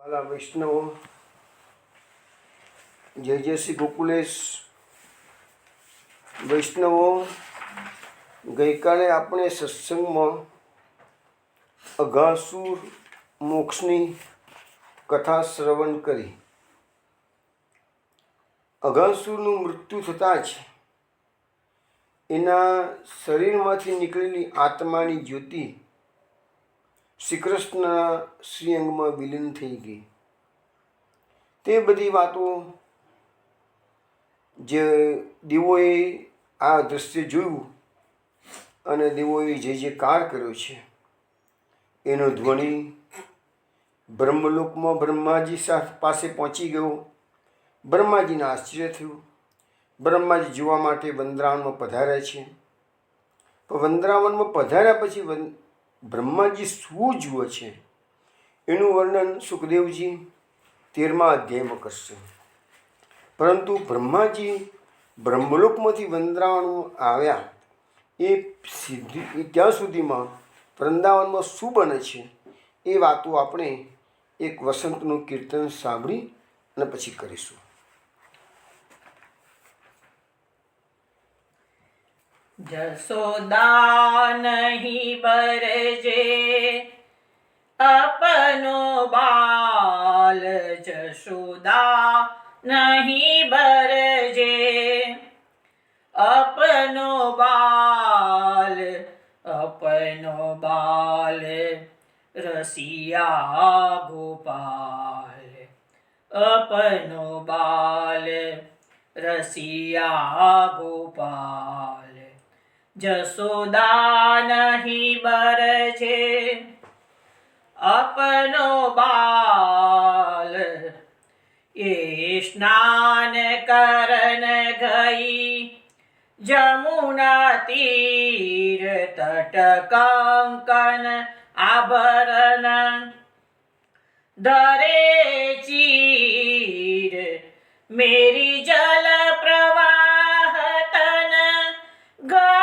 વાલા વૈષ્ણવો, જય જય શ્રી ગોકુલેશ વૈષ્ણવો. ગઈકાલે આપણે સત્સંગમાં અઘાસુર મોક્ષની કથા શ્રવણ કરી. અઘાસુરનું મૃત્યુ થતાં જ એના શરીરમાંથી નીકળેલી આત્માની જ્યોતિ શ્રી કૃષ્ણના શ્રીઅંગમાં વિલીન થઈ ગઈ. તે બધી વાતો જે દેવોએ આ દૃશ્ય જોયું અને દેવોએ જે જે કાર કર્યો છે એનો ધ્વનિ બ્રહ્મલોકમાં બ્રહ્માજી પાસે પહોંચી ગયો. બ્રહ્માજીને આશ્ચર્ય થયું. બ્રહ્માજી જોવા માટે વંદરાવનમાં પધાર્યા છે. પણ વંદરાવનમાં પધાર્યા પછી બ્રહ્માજી શું જુએ છે એનું વર્ણન સુખદેવજી 13મા અધ્યાયમાં કરશે. પરંતુ બ્રહ્માજી બ્રહ્મલોકમાંથી વંદરાવનમાં આવ્યા એ ત્યાં સુધીમાં વૃંદાવનમાં શું બને છે એ વાતો આપણે એક વસંતનું કીર્તન સાંભળી અને પછી કરીશું. જસોદા નહીં બરજે અપનો બાલ, જશોદા નહીં બરજે અપનો બાલ, અપનો બાલ રસિયા ગોપાલ, અપનો બાલ રસિયા ગોપાલ. જસોદા નહીં બરજે અપનો બાલ, એ સ્નાન કરન ગઈ જમુના તીર, તટ કંકન આભરણ ધરે ચીર, મેરી જલ પ્રવાહ તન ગઈ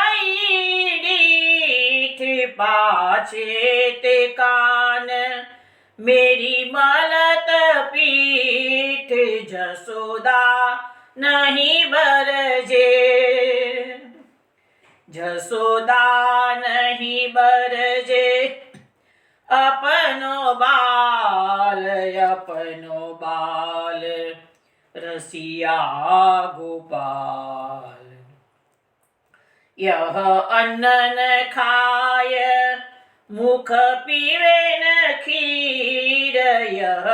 પાછે તે કાન, મેરી મલત પીઠ જસોદા નહીં બરજે, જસોદા નહીં બરજે અપનો બાલ, અપનો બાલ રસિયા ગોપાલ. यह अन्न न खाय मुख पीवे न खीर, यह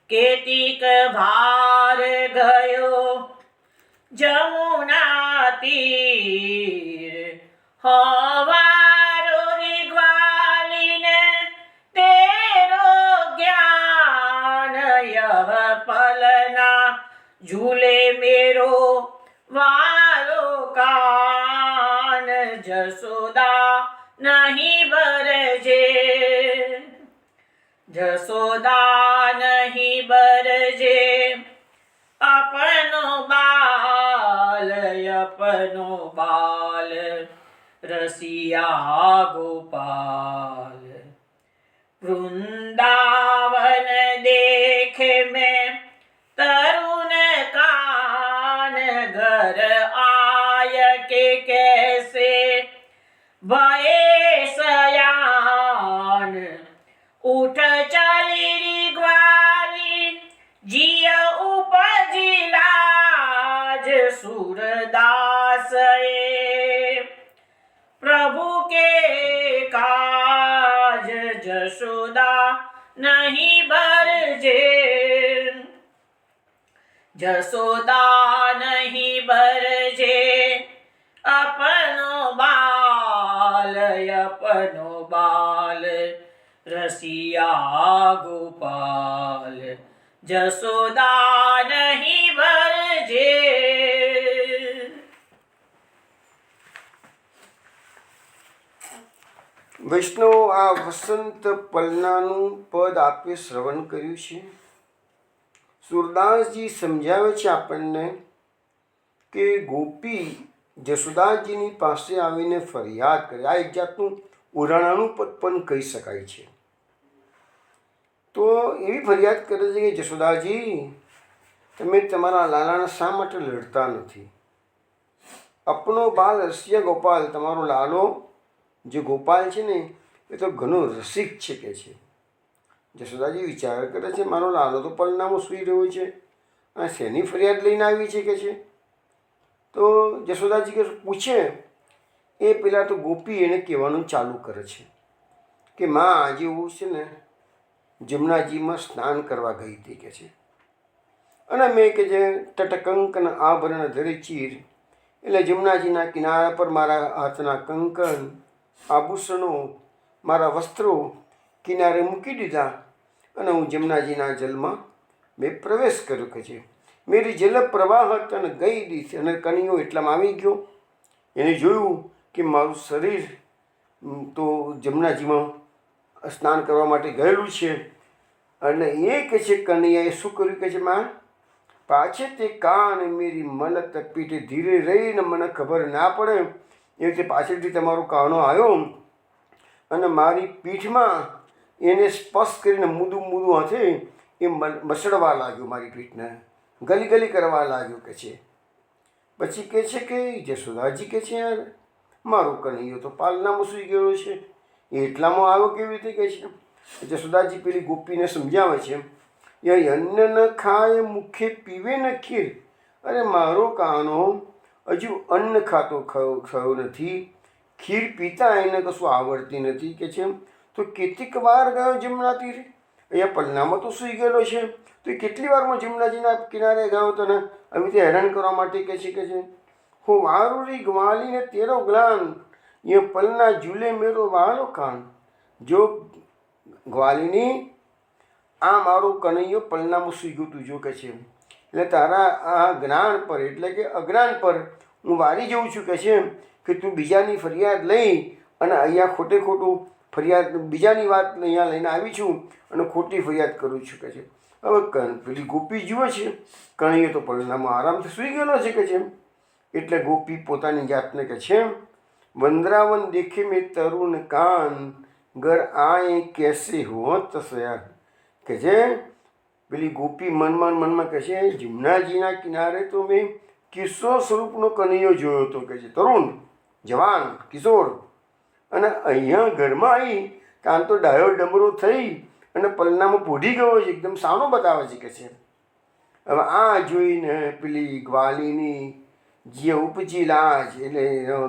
केतिक भार गयो जमुना तीर, हवारो रिग्वालिने तेरो ज्ञान, यह पलना झूले मेरो वालो कान. जसोदा नहीं बरजे, जसोदा नहीं बरजे अपनो बाल, अपनो बाल रसिया गोपाल. वृंदावन देखे में तरुण कान, घर आय के कैसे भये सयान, उठ चली रिग्वाली जिय उपजी लाज, सूरदास प्रभु के काज. जसोदा नहीं बरजे, जसोदा नहीं बरजे अपनो बाल, अपनो बाल रसिया गोपाल. जसोदा नहीं बरजे. વૈષ્ણવો, આ વસંત પલનાનું પદ આપે શ્રવણ કર્યું છે. સુરદાસજી સમજાવે છે આપણને કે ગોપી જશોદાજીની પાસે આવીને ફરિયાદ કરે. આ એક જાતનું ઉરાણાનું પદ પણ કહી શકાય છે. તો એવી ફરિયાદ કરે છે કે જશોદાજી, તમે તમારા લાલાને શા માટે લડતા નથી? અપનો બાલ રસિયા ગોપાલ, તમારો લાલો જે ગોપાલ છે ને એ તો ઘણો રસિક છે કે છે. જશોદાજી વિચાર કરે છે, મારો લાલો તો પલનામાં સૂઈ રહ્યો છે, આ શેની ફરિયાદ લઈને આવી છે કે છે. તો જશોદાજી કે પૂછે એ પહેલાં તો ગોપી એને કહેવાનું ચાલુ કરે છે કે માં આજે એવું છે ને જમનાજીમાં સ્નાન કરવા ગઈ હતી કે છે, અને મેં કે જે તટકંકન આભરણ ધરે ચીર, એટલે જમનાજીના કિનારા પર મારા હાથના કંકણ આભૂષણો મારા વસ્ત્રો કિનારે મૂકી દીધા અને હું જમનાજીના જલમાં મેં પ્રવેશ કર્યો કે છે. મેરી જલ પ્રવાહત અને ગઈ દીધી અને કનૈયો એટલામાં આવી ગયો. એને જોયું કે મારું શરીર તો જમનાજીમાં સ્નાન કરવા માટે ગયેલું છે, અને એ કહે છે કનૈયાએ શું કર્યું કે છે, માં પાછે તે કાન મેરી મલત પીઠે ધીરે રહીને મને ખબર ના પડે એ રીતે પાછળથી તમારો કાનો આવ્યો અને મારી પીઠમાં એને સ્પર્શ કરીને મૂદું હાથે એ મસળવા લાગ્યો, મારી પીઠને ગલી ગલી કરવા લાગ્યો કે છે. પછી કહે છે કે જશોદાજી કે છે યાર મારો કનૈયો તો પાલનામાં સૂઈ ગયો છે, એટલામાં આવ્યો કેવી રીતે કહે છે. જશોદાજી પેલી ગોપીને સમજાવે છે, એ અન્ન ન ખાય મુખે પીવે ન ખીર. અરે મારો કાનો હજુ અન્ન ખાયો નથી, ખીર પીતા એને કશું આવડતી નથી કે છે. તો કેટલીક વાર ગયો જમના તીરે, અહીંયા પલનામાં તો સૂઈ ગયેલો છે, તો એ કેટલી વારમાં જમનાજીના કિનારે ગયો તને આવી રીતે હેરાન કરવા માટે કહે છે. હું વારુરી ગ્વાલીને તેરો જ્ઞાન, એ પલના ઝૂલે મેરો વાલો કાન. જો ગ્વાલીની આ મારો કનૈયો પલનામાં સૂઈ ગયું તું જો કે છે, એટલે તારા આ જ્ઞાન પર એટલે કે અજ્ઞાન પર હું વારી જઉં છું કે છે કે તું બીજાની ફરિયાદ લઈ અને અહીંયા ખોટે ખોટું ફરિયાદ બીજાની વાત અહીંયા લઈને આવી છું અને ખોટી ફરિયાદ કરું છું કે છે. હવે પેલી ગોપી જુએ છે કનૈયો તો પલનામાં આરામથી સૂઈ ગયેલો છે કે છે. એટલે ગોપી પોતાની જાતને કે છે, વંદરાવન દેખે મેં તરુણ કાન, ઘર આએ કેસે હોત સયાર કે છે. પેલી ગોપી મનમાં કહે છે, જમનાજીના કિનારે તો મેં કિશોર સ્વરૂપનો કનૈયો જોયો હતો કે છે, તરુણ જવાન કિશોર, અને અહીંયા ઘરમાં આવી કાન તો ડાયો ડમરો થઈ અને પલનામાં પોઢી ગયો છે, એકદમ સાનો બતાવે છે કે છે. હવે આ જોઈને પેલી ગ્વાલીની જે ઉપજી લાજ એટલે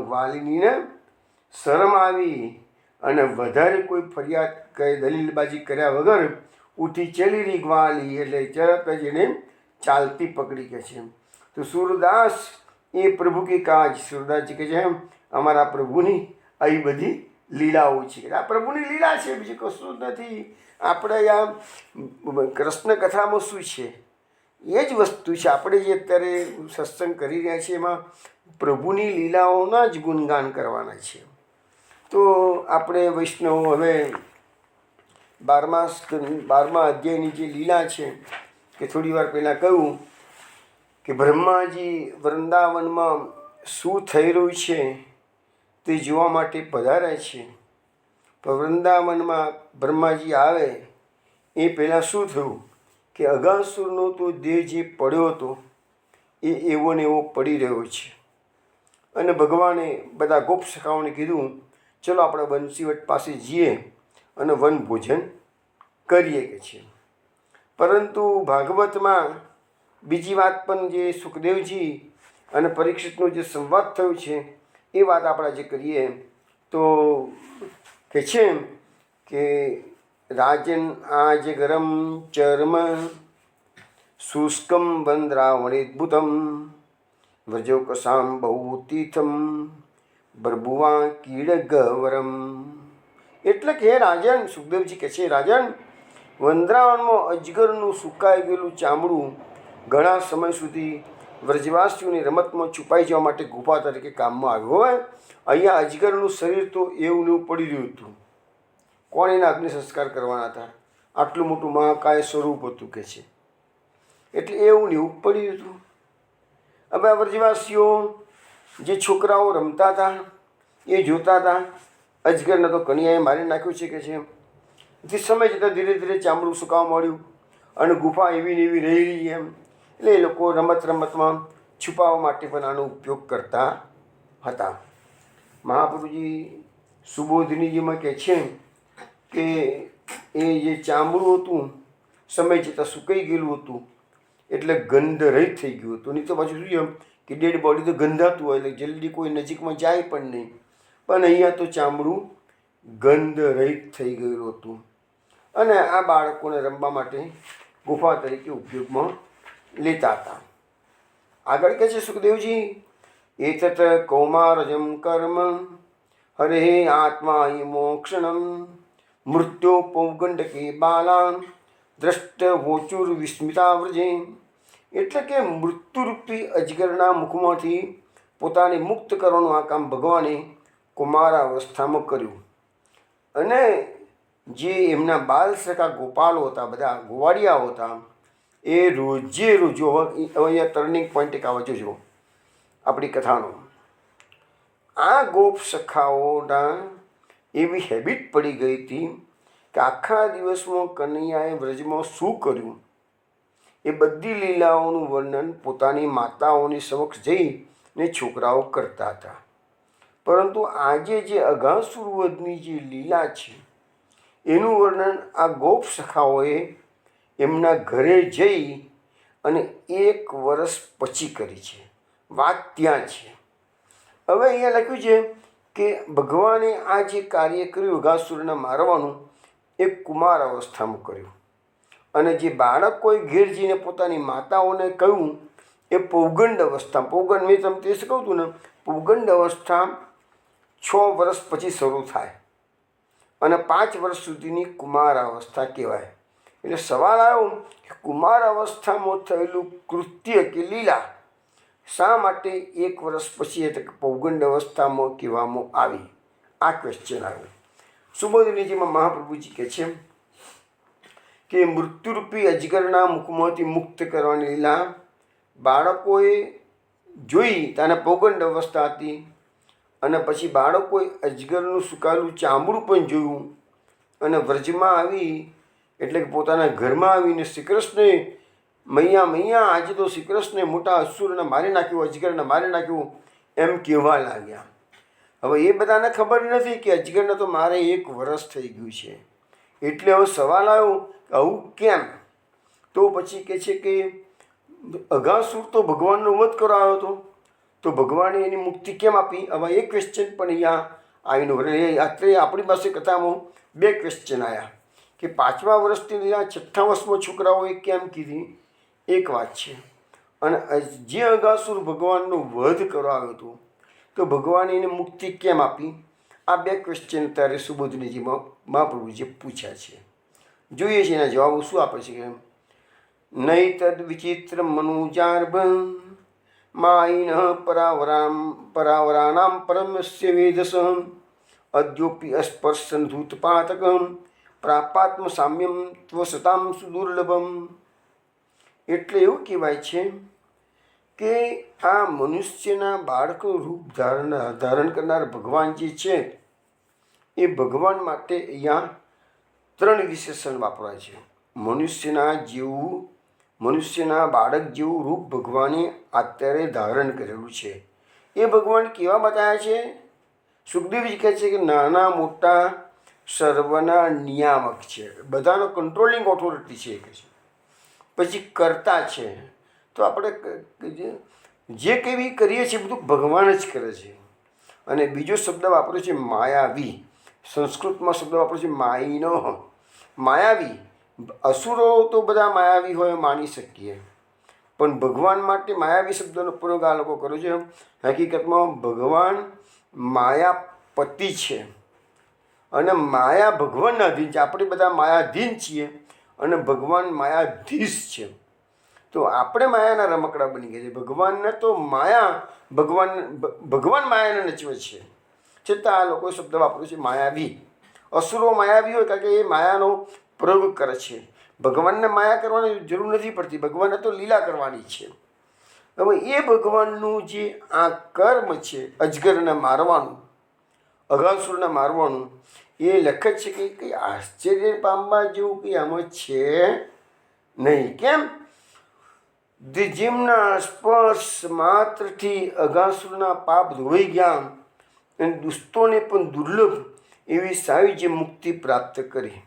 ગ્વાલીનીને શરમ આવી અને વધારે કોઈ ફરિયાદ કઈ દલીલબાજી કર્યા વગર ઉઠી ચલી રહી ગ્વાલી, એટલે તરત જ એને ચાલતી પકડી કે છે. તો સૂરદાસ એ પ્રભુ કે કાજ, સૂરદાસજી કે છે અમારા પ્રભુની આવી બધી લીલાઓ છે, આ પ્રભુની લીલા છે, બીજું કશું જ નથી. આપણે આ કૃષ્ણ કથામાં શું છે એ જ વસ્તુ છે. આપણે જે અત્યારે સત્સંગ કરી રહ્યા છીએ એમાં પ્રભુની લીલાઓના જ ગુણગાન કરવાના છે. તો આપણે વૈષ્ણવ હવે 12મા અધ્યાયની જે લીલા છે કે થોડી વાર પહેલાં કહ્યું કે બ્રહ્માજી વૃંદાવનમાં શું થઈ રહ્યું છે તે જોવા માટે પધાર્યા છે. પણ વૃંદાવનમાં બ્રહ્માજી આવે એ પહેલાં શું થયું કે અગાસુરનો તો દેહ જે પડ્યો હતો એ એવો ને એવો પડી રહ્યો છે, અને ભગવાને બધા ગોપ સખાઓને કીધું ચલો આપણે બંસીવટ પાસે જઈએ અને વનભોજન કરીએ કે છે. પરંતુ ભાગવતમાં બીજી વાત પણ જે સુખદેવજી અને પરીક્ષિતનો જે સંવાદ થયો છે એ વાત આપણે જે કરીએ તો કે છે કે રાજન આજ ગરમ ચર્મ શુષ્કમ વંદ્રાવણેદ્ભુતમ વ્રજોકસામ બહુ તીર્થમ બરબુવા કીડગવરમ. એટલે કે રાજન, સુખદેવજી કહે છે રાજન, વંદ્રાવનમાં અજગરનું સુકાઈ ગયેલું ચામડું ઘણા સમય સુધી વ્રજવાસીઓની રમતમાં છુપાઈ જવા માટે ગુફા તરીકે કામમાં આવ્યું હોય, અહીંયા અજગરનું શરીર તો એવું ને એવું પડી રહ્યું હતું. કોણ એના અગ્નિ સંસ્કાર કરવાના હતા? આટલું મોટું મહાકાય સ્વરૂપ હતું કે છે, એટલે એવું ને એવું પડી રહ્યું હતું. હવે આ વ્રજવાસીઓ જે છોકરાઓ રમતા હતા એ જોતા હતા. અજગરને તો કન્યાએ મારી નાખ્યું છે કે છે. તે સમય જતાં ધીરે ધીરે ચામડું સુકાવા મળ્યું અને ગુફા એવી ને એવી રહી એમ. એટલે એ લોકો રમતમાં છુપાવવા માટે પણ આનો ઉપયોગ કરતા હતા. મહાપ્રભુજી સુબોધિનીજીમાં કહે છે કે એ જે ચામડું હતું સમય જતાં સુકાઈ ગયેલું હતું એટલે ગંધ રહિત થઈ ગયું હતું. નહીં તો પાછું શું એમ કે ડેડ બોડી તો ગંધાતું હોય એટલે જલ્દી કોઈ નજીકમાં જાય પણ નહીં. પણ અહીંયા તો ચામડું ગંધ રહિત થઈ ગયેલું હતું અને આ બાળકોને રમવા માટે ગુફા તરીકે ઉપયોગમાં લેતા હતા. આગળ કહે છે સુખદેવજી, એતત કૌમારજમ કર્મ હરે આત્મા હિ મોક્ષણમ મૃત્યુ પૌગંડકે બાલાન દ્રષ્ટ વોચુર વિસ્મિતા વ્રજે. એટલે કે મૃત્યુરૂપી અજગરના મુખમાંથી પોતાને મુક્ત કરવાનું આ કામ ભગવાને કુમાર અવસ્થામાં કર્યું. અને જે એમના બાલ સખા ગોપાલો હતા, બધા ગોવાળિયાઓ હતા, એ રોજે રોજો અહીંયા ટર્નિંગ પોઈન્ટ એક આવે જોજો આપણી કથાનો. આ ગોપ સખાઓના એવી હેબિટ પડી ગઈ હતી કે આખા દિવસમાં કનૈયાએ વ્રજમાં શું કર્યું એ બધી લીલાઓનું વર્ણન પોતાની માતાઓની સમક્ષ જઈને છોકરાઓ કરતા હતા. પરંતુ આજે જે અઘાસુરવધની જે લીલા છે એનું વર્ણન આ ગોપ સખાઓએ એમના ઘરે જઈ અને 1 વર્ષ પછી કરી છે. વાત ત્યાં છે. હવે અહીંયા લખ્યું છે કે ભગવાને આ જે કાર્ય કર્યું અઘાસુરને મારવાનું એ કુમાર અવસ્થામાં કર્યું. અને જે બાળકોએ ઘેર જઈને પોતાની માતાઓને કહ્યું એ પૌગંડ અવસ્થા, પૌગંડ મેં તમને તે કહું હતું ને, પૌગંડ અવસ્થા 6 વર્ષ પછી શરૂ થાય અને 5 વર્ષ સુધીની કુમાર અવસ્થા કહેવાય. એટલે સવાલ આવ્યો કે કુમાર અવસ્થામાં થયેલું કૃત્ય કે લીલા શા માટે 1 વર્ષ પછી એટલે કે પૌગંડ અવસ્થામાં કહેવામાં આવી? આ ક્વેશ્ચન આવ્યો. સુબોધિનીજીમાં મહાપ્રભુજી કહે છે કે મૃત્યુરૂપી અજગરના મુખમાંથી મુક્ત કરવાની લીલા બાળકોએ જોઈ, તેને પૌગંડ અવસ્થા હતી. અને પછી બાળકોએ અજગરનું સુકાયેલું ચામડું પણ જોયું અને વ્રજમાં આવી એટલે કે પોતાના ઘરમાં આવીને શ્રીકૃષ્ણે મૈયા મૈયા આજે તો શ્રીકૃષ્ણે મોટા અસુરને મારી નાખ્યું, અજગરને મારી નાખ્યું એમ કહેવા લાગ્યા. હવે એ બધાને ખબર નથી કે અજગરને તો મારે 1 વર્ષ થઈ ગયું છે. એટલે હવે સવાલ આવ્યો કે આવું કેમ? તો પછી કહે છે કે અઘાસુર તો ભગવાનનો વધ કરાયો હતો, તો ભગવાને એની મુક્તિ કેમ આપી? હવે એ ક્વેશ્ચન પણ અહીંયા આવીને અત્યારે આપણી પાસે કથામાં 2 ક્વેશ્ચન આવ્યા કે 5મા વર્ષથી લીધા 6થા વર્ષમાં છોકરાઓએ કેમ કીધી, એક વાત છે. અને જે અઘાસુર ભગવાનનો વધ કરાયો હતો તો ભગવાને એને મુક્તિ કેમ આપી? આ 2 ક્વેશ્ચન અત્યારે સુબોધિનીજીમાં મહાપ્રભુજીએ પૂછ્યા છે. જોઈએ છીએ એના જવાબો શું આપે છે કે નહીં તદ વિચિત્ર મનુજાર્ભ માઈન પરાવરાણામ પરમસ્ય વેદસ અદ્યોપી અસ્પર્શન ધૂતપાતકમ પ્રાપાત્મ સામ્યમ ત્વસતામ સુદુર્લભમ. એટલે એવું કહેવાય છે કે આ મનુષ્યના બાળકનું રૂપ ધારણ કરનાર ભગવાન જે છે એ ભગવાન માટે અહીંયા 3 વિશેષણ વાપરાય છે. મનુષ્યના બાળક જેવું રૂપ ભગવાને અત્યારે ધારણ કરેલું છે. એ ભગવાન કેવા બતાવ્યા છે? સુખદેવજી કહે છે કે નાના મોટા સર્વના નિયામક છે, બધાનો કંટ્રોલિંગ ઓથોરિટી છે કે છે. પછી કરતા છે, તો આપણે જે કંઈ કરીએ છીએ બધું ભગવાન જ કરે છે. અને બીજો શબ્દ વાપર્યો છે માયાવી. સંસ્કૃતમાં શબ્દ વાપર્યો છે માઈનો, માયાવી. અસુરો તો બધા માયાવી હોય માની શકીએ, પણ ભગવાન માટે માયાવી શબ્દનો પ્રયોગ આ લોકો કર્યો છે. હકીકતમાં ભગવાન માયાપતિ છે અને માયા ભગવાનના અધીન છે. આપણે બધા માયાધીન છીએ અને ભગવાન માયાધીશ છે. તો આપણે માયાના રમકડા બની ગયા છે. ભગવાનને તો માયા ભગવાન માયાને નચવે છે, છતાં આ લોકો શબ્દ વાપર્યો છે માયાવી. અસુરો માયાવી હોય કારણ કે એ માયાનો પ્રયોગ કરે છે. ભગવાનને માયા કરવાની જરૂર નથી પડતી, ભગવાનને તો લીલા કરવાની છે. હવે એ ભગવાનનું જે આ કર્મ છે અજગરને મારવાનું, અઘાસુરને મારવાનું, એ લખે છે કે કંઈ આશ્ચર્ય પામવા જેવું કંઈ આમાં છે નહીં. કેમ? જેમના સ્પર્શ માત્રથી અઘાસુરના પાપ ધોવાઈ ગયા અને દુષ્ટોને પણ દુર્લભ એવી સાયુજ્ય મુક્તિ પ્રાપ્ત કરી.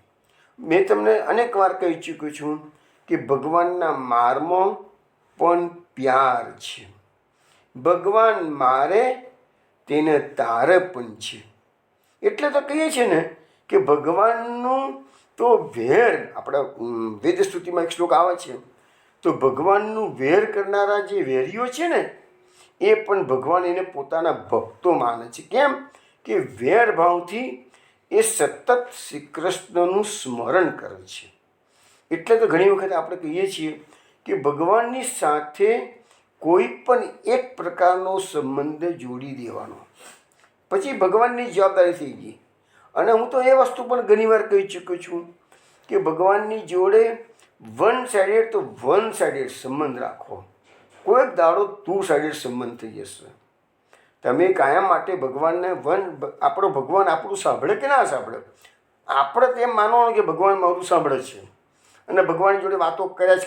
મેં તમને અનેક વાર કહી ચૂક્યો છું કે ભગવાનના મારમાં પણ પ્યાર છે. ભગવાન મારે તેને તારે પણ છે. એટલે તો કહીએ છીએ ને કે ભગવાનનું તો વેર, આપણા વેદ સ્તુતિમાં એક શ્લોક આવે છે, તો ભગવાનનું વેર કરનારા જે વેરીઓ છે ને એ પણ ભગવાન એને પોતાના ભક્તો માને છે. કેમ કે વેર ભાવથી એ સતત શ્રી કૃષ્ણનું સ્મરણ કરે છે. એટલે તો ઘણી વખત આપણે કહીએ છીએ કે ભગવાનની સાથે કોઈ પણ એક પ્રકારનો સંબંધ જોડી દેવાનો, પછી ભગવાનની જવાબદારી થઈ ગઈ. અને હું તો એ વસ્તુ પણ ઘણીવાર કહી ચૂક્યો છું કે ભગવાનની જોડે વન સાઇડેડ તો વન સાઇડેડ સંબંધ રાખો. કોઈક દાડો ટુ સાઇડેડ સંબંધ થઈ જશે. તમે કાયમ માટે ભગવાનને આપણો ભગવાન આપણું સાંભળે કે ના સાંભળે, આપણે તેમ માનવાનું કે ભગવાન મારું સાંભળે છે અને ભગવાનની જોડે વાતો કર્યા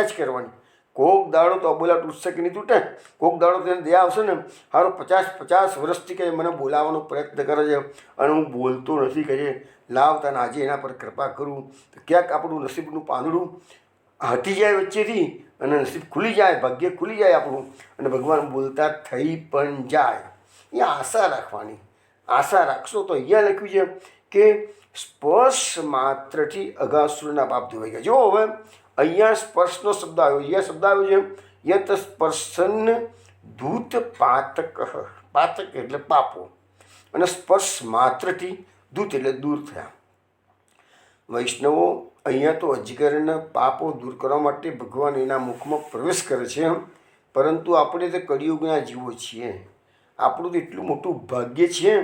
જ કરવાની. કોક દાડો તો અબોલા તૂટશે કે નહીં તૂટે? કોક દાડો તેને દયા આવશે ને, સારો 50 વર્ષથી કે મને બોલાવવાનો પ્રયત્ન કરે છે અને હું બોલતો નથી, કહે લાવ તને આજે એના પર કૃપા કરું, તો ક્યાંક આપણું નસીબનું પાંદડું હટી જાય વચ્ચેથી અને નસીબ ખુલી જાય, ભાગ્ય ખુલી જાય આપણું અને ભગવાન બોલતા થઈ પણ જાય. એ આશા રાખવાની. આશા રાખશો તો અહીંયા લખ્યું છે કે સ્પર્શ માત્રથી અઘાસુરના પાપ ધોવાઈ ગયા. જો હવે અહીંયા સ્પર્શનો શબ્દ આવ્યો, અહીંયા શબ્દ આવ્યો છે યત સ્પર્શન ધૂત પાતક. પાતક એટલે પાપો અને સ્પર્શ માત્રથી ધૂત એટલે દૂર થયા. વૈષ્ણવો અહીંયા તો અજગરના પાપો દૂર કરવા માટે ભગવાન એના મુખમાં પ્રવેશ કરે છે. પરંતુ આપણે તો કળિયુગના જીવો છીએ. આપણું તો એટલું મોટું ભાગ્ય છે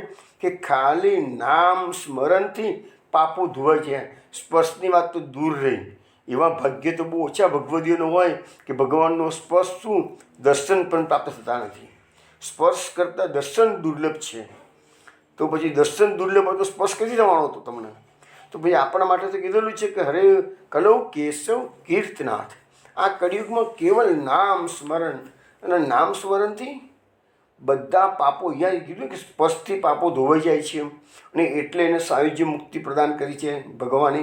કે ખાલી નામ સ્મરણથી પાપો ધોવાય છે. સ્પર્શની વાત તો દૂર રહી. એવા ભાગ્ય તો બહુ ઓછા ભગવદીઓનો હોય કે ભગવાનનો સ્પર્શ શું દર્શન પણ પ્રાપ્ત થતા નથી. સ્પર્શ કરતાં દર્શન દુર્લભ છે. તો પછી દર્શન દુર્લભ હોય તો સ્પર્શ કઈ જવાનો હતો તમને? તો ભાઈ આપણા માટે તો કીધેલું છે કે હરે કલૌ કેશવ કીર્તનાથ. આ કળિયુગમાં કેવલ નામ સ્મરણ, અને નામ સ્મરણથી બધા પાપો, અહીંયા કીધું કે સ્પર્શથી પાપો ધોવાઈ જાય છે અને એટલે એને સાયુજ્ય મુક્તિ પ્રદાન કરી છે ભગવાને.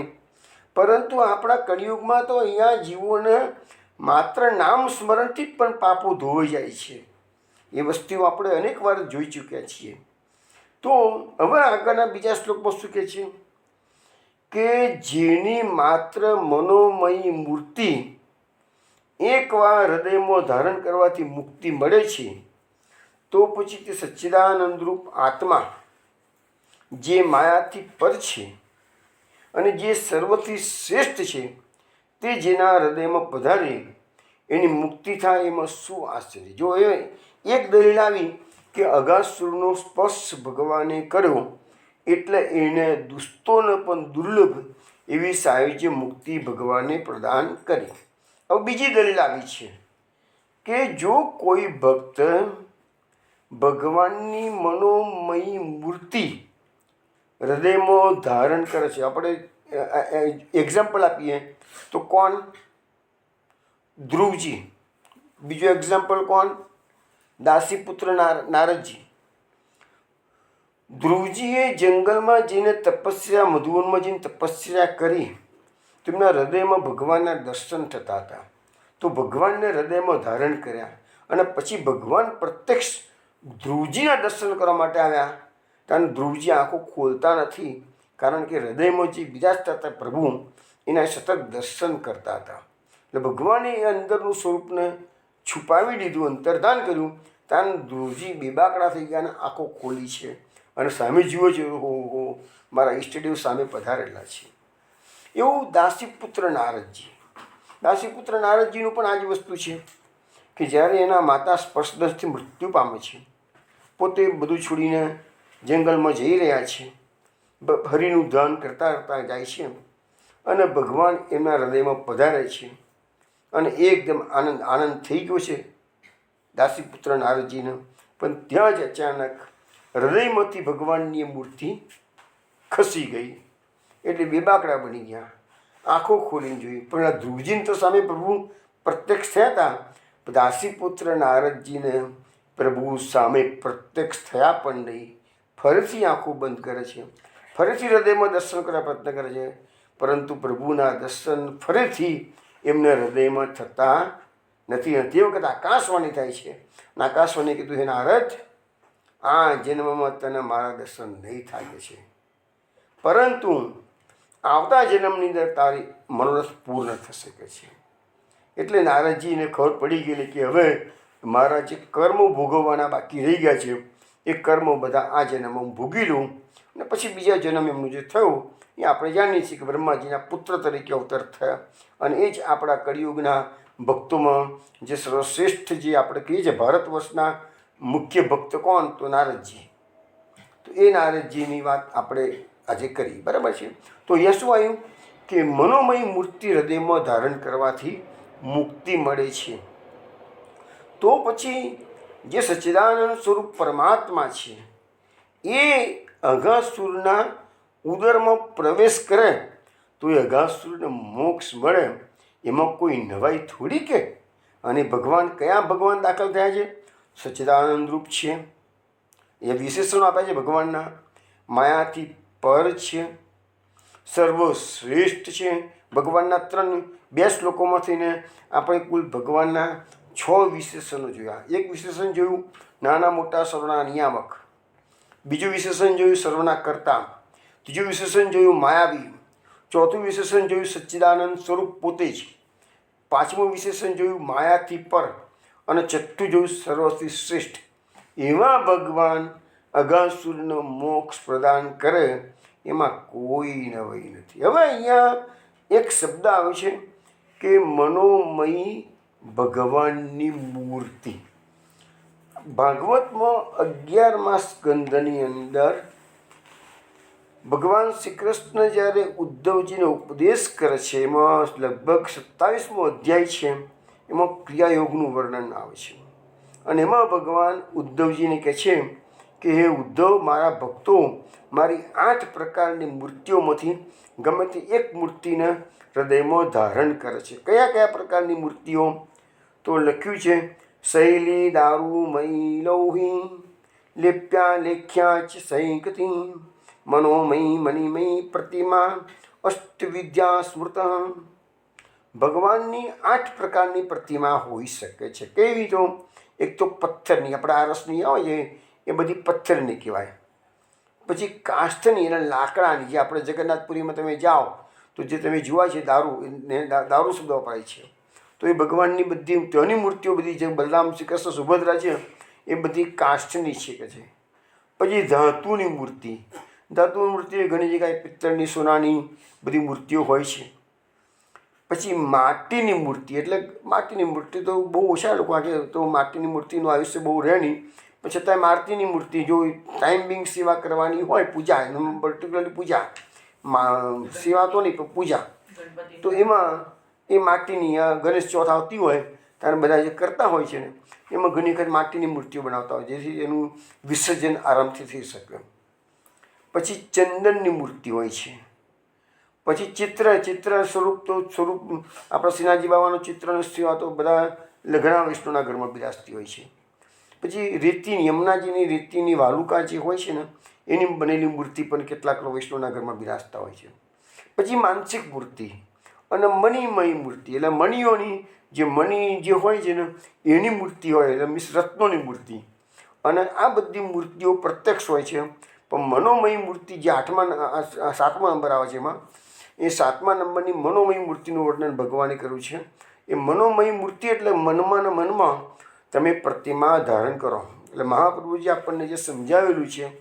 પરંતુ આપણા કળિયુગમાં તો અહીંયા જીવોને માત્ર નામ સ્મરણથી જ પણ પાપો ધોવાઈ જાય છે. એ વસ્તુઓ આપણે અનેક વાર જોઈ ચૂક્યા છીએ. તો હવે આગળના બીજા શ્લોકમાં શું કહે છે કે જેની માત્ર મનોમયી મૂર્તિ એકવાર હૃદયમાં ધારણ કરવાથી મુક્તિ મળે છે, તો પછી તે સચ્ચિદાનંદરૂપ આત્મા જે માયાથી પર છે અને જે સર્વથી શ્રેષ્ઠ છે, તે જેના હૃદયમાં પધારે એની મુક્તિ થાય એમાં શું આશ્ચર્ય. જો એ એક દલીલ આવી કે અઘાસુરનો સ્પર્શ ભગવાને કર્યો એટલે એને દુષ્ટોને પણ દુર્લભ એવી સાયુજ્ય મુક્તિ ભગવાને પ્રદાન કરી. હવે બીજી દલીલ આવી છે કે જો કોઈ ભક્ત ભગવાનની મનોમયી મૂર્તિ હૃદયમાં ધારણ કરે છે, આપણે એક્ઝામ્પલ આપીએ તો કોણ? ધ્રુવજી. બીજું એક્ઝામ્પલ કોણ? દાસીપુત્ર નારદજી. ધ્રુવજીએ જંગલમાં જઈને તપસ્યા, મધુવનમાં જઈને તપસ્યા કરી, તેમના હૃદયમાં ભગવાનના દર્શન થતા હતા. તો ભગવાનને હૃદયમાં ધારણ કર્યા અને પછી ભગવાન પ્રત્યક્ષ ધ્રુવજીના દર્શન કરવા માટે આવ્યા. કારણ ધ્રુવજી આંખો ખોલતા નથી, કારણ કે હૃદયમાં જે બિરાજતા હતા પ્રભુ, એના સતત દર્શન કરતા હતા. એટલે ભગવાને એ અંદરનું સ્વરૂપને છુપાવી દીધું, અંતર્ધાન કર્યું. ત્યાં ધ્રુવજી બેબાકડા થઈ ગયા અને આંખો ખોલી છે અને સામે જુઓ છે, ઓહો મારા ઈષ્ટદેવ સામે પધારેલા છે. એવું દાસીપુત્ર નારદજી. દાસીપુત્ર નારદજીનું પણ આ જ વસ્તુ છે કે જ્યારે એના માતા સ્પર્શદર્શથી મૃત્યુ પામે છે, પોતે બધું છોડીને જંગલમાં જઈ રહ્યા છે, હરિનું ધ્યાન કરતાં કરતાં જાય છે અને ભગવાન એમના હૃદયમાં પધારે છે અને એકદમ આનંદ થઈ ગયો છે દાસીપુત્ર નારદજીને. પણ ત્યાં જ અચાનક હૃદયમાંથી ભગવાનની મૂર્તિ ખસી ગઈ, એટલે બેબાકડા બની ગયા. આંખો ખોલીને જોઈ, પણ આ ધ્રુવજીને તો સામે પ્રભુ પ્રત્યક્ષ થયા હતા. દાસીપુત્ર નારદજીને પ્રભુ સામે પ્રત્યક્ષ થયા પણ નહીં. ફરીથી આંખો બંધ કરે છે, ફરીથી હૃદયમાં દર્શન કરવા પ્રયત્ન કરે છે, પરંતુ પ્રભુના દર્શન ફરીથી એમના હૃદયમાં થતા નથી. તે વખત આકાશવાણી થાય છે, અને આકાશવાણી કીધું, હે નારદ, આ જન્મમાં તને મારા દર્શન નહીં થાય છે, પરંતુ આવતા જન્મની અંદર તારી મનોરથ પૂર્ણ થશે કે છે. એટલે નારદજીને ખબર પડી ગયેલી કે હવે મારા જે કર્મો ભોગવવાના બાકી રહી ગયા છે એ કર્મો બધા આ જન્મમાં ભોગી લઉં, અને પછી બીજા જન્મ એમનું જે થયું એ આપણે જાણીએ છીએ કે બ્રહ્માજીના પુત્ર તરીકે અવતાર થયા. અને એ જ આપણા કળિયુગના ભક્તોમાં જે સર્વશ્રેષ્ઠ જે આપણે કહીએ છીએ ભારત વર્ષના મુખ્ય ભક્ત કોણ? તો નારદજી. તો એ નારદજીની વાત આપણે આજે કરી, બરાબર છે. તો અહીંયા શું આવ્યું કે મનોમય મૂર્તિ હૃદયમાં ધારણ કરવાથી મુક્તિ મળે છે. તો પછી જે સચ્ચિદાનંદ સ્વરૂપ પરમાત્મા છે એ અઘાસુરના ઉદરમાં પ્રવેશ કરે તો એ અઘાસુરને મોક્ષ મળે, એમાં કોઈ નવાઈ થોડી કે. અને ભગવાન કયા ભગવાન દાખલ થયા છે? સચ્ચિદાનંદ રૂપ છે. એ વિશેષણો આપ્યા છે ભગવાનના. માયાથી પર છે, સર્વશ્રેષ્ઠ છે. ભગવાનના 2 શ્લોકોમાંથીને આપણે કુલ ભગવાનના 6 વિશેષણો જોયા. એક વિશેષણ જોયું નાના મોટા સર્વના નિયામક, બીજું વિશેષણ જોયું સર્વના કર્તા, ત્રીજું વિશેષણ જોયું માયાવી, ચોથું વિશેષણ જોયું સચ્ચિદાનંદ સ્વરૂપ પોતે જ, પાંચમું વિશેષણ જોયું માયાથી પર, અને છઠ્ઠું જોયું સર્વથી શ્રેષ્ઠ. એવા ભગવાન અઘાસુરનો મોક્ષ પ્રદાન કરે, એમાં કોઈ નવાઈ નથી. હવે અહીંયા એક શબ્દ આવે છે કે મનોમયી ભગવાનની મૂર્તિ. ભાગવતમાં 11મા સ્કંદની અંદર ભગવાન શ્રી કૃષ્ણ જ્યારે ઉદ્ધવજીને ઉપદેશ કરે છે, એમાં લગભગ 27મો અધ્યાય છે, એમાં ક્રિયાયોગનું વર્ણન આવે છે. અને એમાં ભગવાન ઉદ્ધવજીને કહે છે કે હે ઉદ્ધવ, મારા ભક્તો મારી 8 પ્રકારની મૂર્તિઓમાંથી ગમે તે એક મૂર્તિને હૃદયમાં ધારણ કરે છે. કયા કયા પ્રકારની મૂર્તિઓ? તો લખ્યું છે શૈલી દારૂ મયી લૌહી લેપ્યા લેખ્યા ચ સૈકતી મનોમયી મણિમયી પ્રતિમા અષ્ટવિદ્યા સ્મૃત. ભગવાનની 8 પ્રકારની પ્રતિમા હોઈ શકે છે. કેવી? તો એક તો પથ્થરની, આપણે આરસની આવે છે એ બધી પથ્થરની કહેવાય. પછી કાષ્ઠની એટલે લાકડાની, જે આપણે જગન્નાથપુરીમાં તમે જાઓ તો જે તમે જોવા છે દારૂ, એને દારૂ શબ્દ વપરાય છે. તો એ ભગવાનની બધી ત્યાંની મૂર્તિઓ બધી જે બલરામ શ્રી કૃષ્ણ સુભદ્રા છે એ બધી કાષ્ઠની છે કે છે. પછી ધાતુની મૂર્તિ, ધાતુની મૂર્તિ ઘણી જગ્યાએ પિત્તળની, સોનાની બધી મૂર્તિઓ હોય છે. પછી માટીની મૂર્તિ, એટલે માટીની મૂર્તિ તો બહુ ઓછા લોકો આજે તો માટીની મૂર્તિનું આયુષ્ય બહુ રહે નહીં, પણ છતાંય માટીની મૂર્તિ જો ટાઈમ બિંગ સેવા કરવાની હોય, પૂજા, પર્ટિક્યુલરલી પૂજા, સેવા તો નહીં પણ પૂજા, તો એમાં એ માટીની ગણેશ ચોથ આવતી હોય ત્યારે બધા જે કરતા હોય છે ને એમાં ઘણી વખત માટીની મૂર્તિઓ બનાવતા હોય, જેથી એનું વિસર્જન આરામથી થઈ શકે. પછી ચંદનની મૂર્તિ હોય છે. પછી ચિત્ર સ્વરૂપ, તો સ્વરૂપ આપણા શ્રીનાથજી બાબાનું ચિત્રનું સેવા તો બધા ઘણા વૈષ્ણવના ઘરમાં બિરાજતી હોય છે. પછી રેતીની, યમુનાજીની રેતીની વાલુકા જે હોય છે ને એની બનેલી મૂર્તિ પણ કેટલાક વૈષ્ણવના ઘરમાં બિરાજતા હોય છે. પછી માનસિક મૂર્તિ અને મણિમય મૂર્તિ, એટલે મણિઓની જે મણિ જે હોય છે ને એની મૂર્તિ હોય, એટલે મીન્સ રત્નોની મૂર્તિ. અને આ બધી મૂર્તિઓ પ્રત્યક્ષ હોય છે. પણ મનોમય મૂર્તિ જે 7મા નંબર આવે છે, એમાં એ 7મા નંબરની મનોમય મૂર્તિનું વર્ણન ભગવાને કર્યું છે. એ મનોમય મૂર્તિ એટલે મનમાં ને મનમાં તમે પ્રતિમા ધારણ કરો. એટલે મહાપ્રભુજી આપણને જે સમજાવેલું છે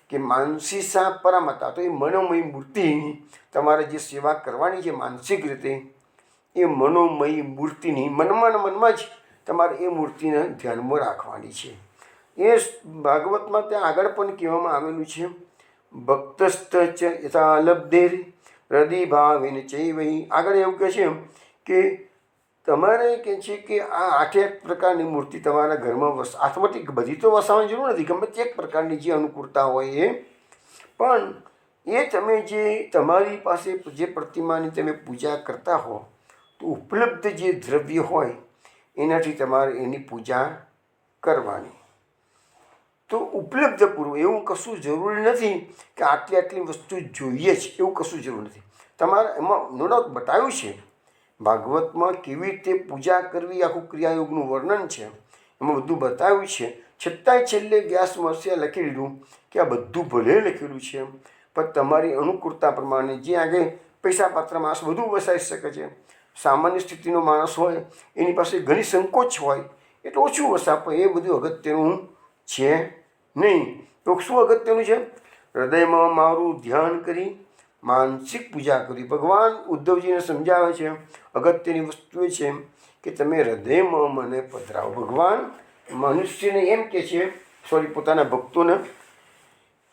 કે માનસીસા પરામતા, તો એ મનોમય મૂર્તિની તમારે જે સેવા કરવાની છે માનસિક રીતે, એ મનોમય મૂર્તિની મનમાં ને મનમાં જ તમારે એ મૂર્તિને ધ્યાનમાં રાખવાની છે. એ ભાગવતમાં ત્યાં આગળ પણ કહેવામાં આવેલું છે ભક્તસ્થ ચ યથા લબ્ધેર હૃદય ભાવેન ચૈવહી. આગળ એવું કહે છે કે તમારે કહે છે કે આ 8 પ્રકારની મૂર્તિ તમારા ઘરમાં હાથમાંથી બધી તો વસાવવાની જરૂર નથી, ગમે તે એક પ્રકારની જે અનુકૂળતા હોય એ, પણ એ તમે જે તમારી પાસે જે પ્રતિમાની તમે પૂજા કરતા હો તો ઉપલબ્ધ જે દ્રવ્ય હોય એનાથી તમારે એની પૂજા કરવાની. તો ઉપલબ્ધ પૂર્વ એવું કશું જરૂરી નથી કે આટલી આટલી વસ્તુ જોઈએ જ, એવું કશું જરૂર નથી. તમારે એમાં નો ડાઉટ બતાવ્યું છે ભાગવતમાં કેવી રીતે પૂજા કરવી, આખું ક્રિયાયોગનું વર્ણન છે, એમાં બધું બતાવ્યું છે. છતાંય છેલ્લે વ્યાસ મહર્ષિએ લખી દીધું કે આ બધું ભલે લખેલું છે પણ તમારી અનુકૂળતા પ્રમાણે જે આગળ પૈસા પાત્ર માણસ બધું વસાઈ શકે છે. સામાન્ય સ્થિતિનો માણસ હોય એની પાસે ઘણી સંકોચ હોય એટલે ઓછું વસા, પણ એ બધું અગત્યનું છે નહીં. તો શું અગત્યનું છે? હૃદયમાં મારું ધ્યાન કરી માનસિક પૂજા કરવી. ભગવાન ઉદ્ધવજીને સમજાવે છે અગત્યની વસ્તુ એ છે કે તમે હૃદયમાં મને પધરાવો. ભગવાન મનુષ્યને એમ કહે છે, પોતાના ભક્તોને,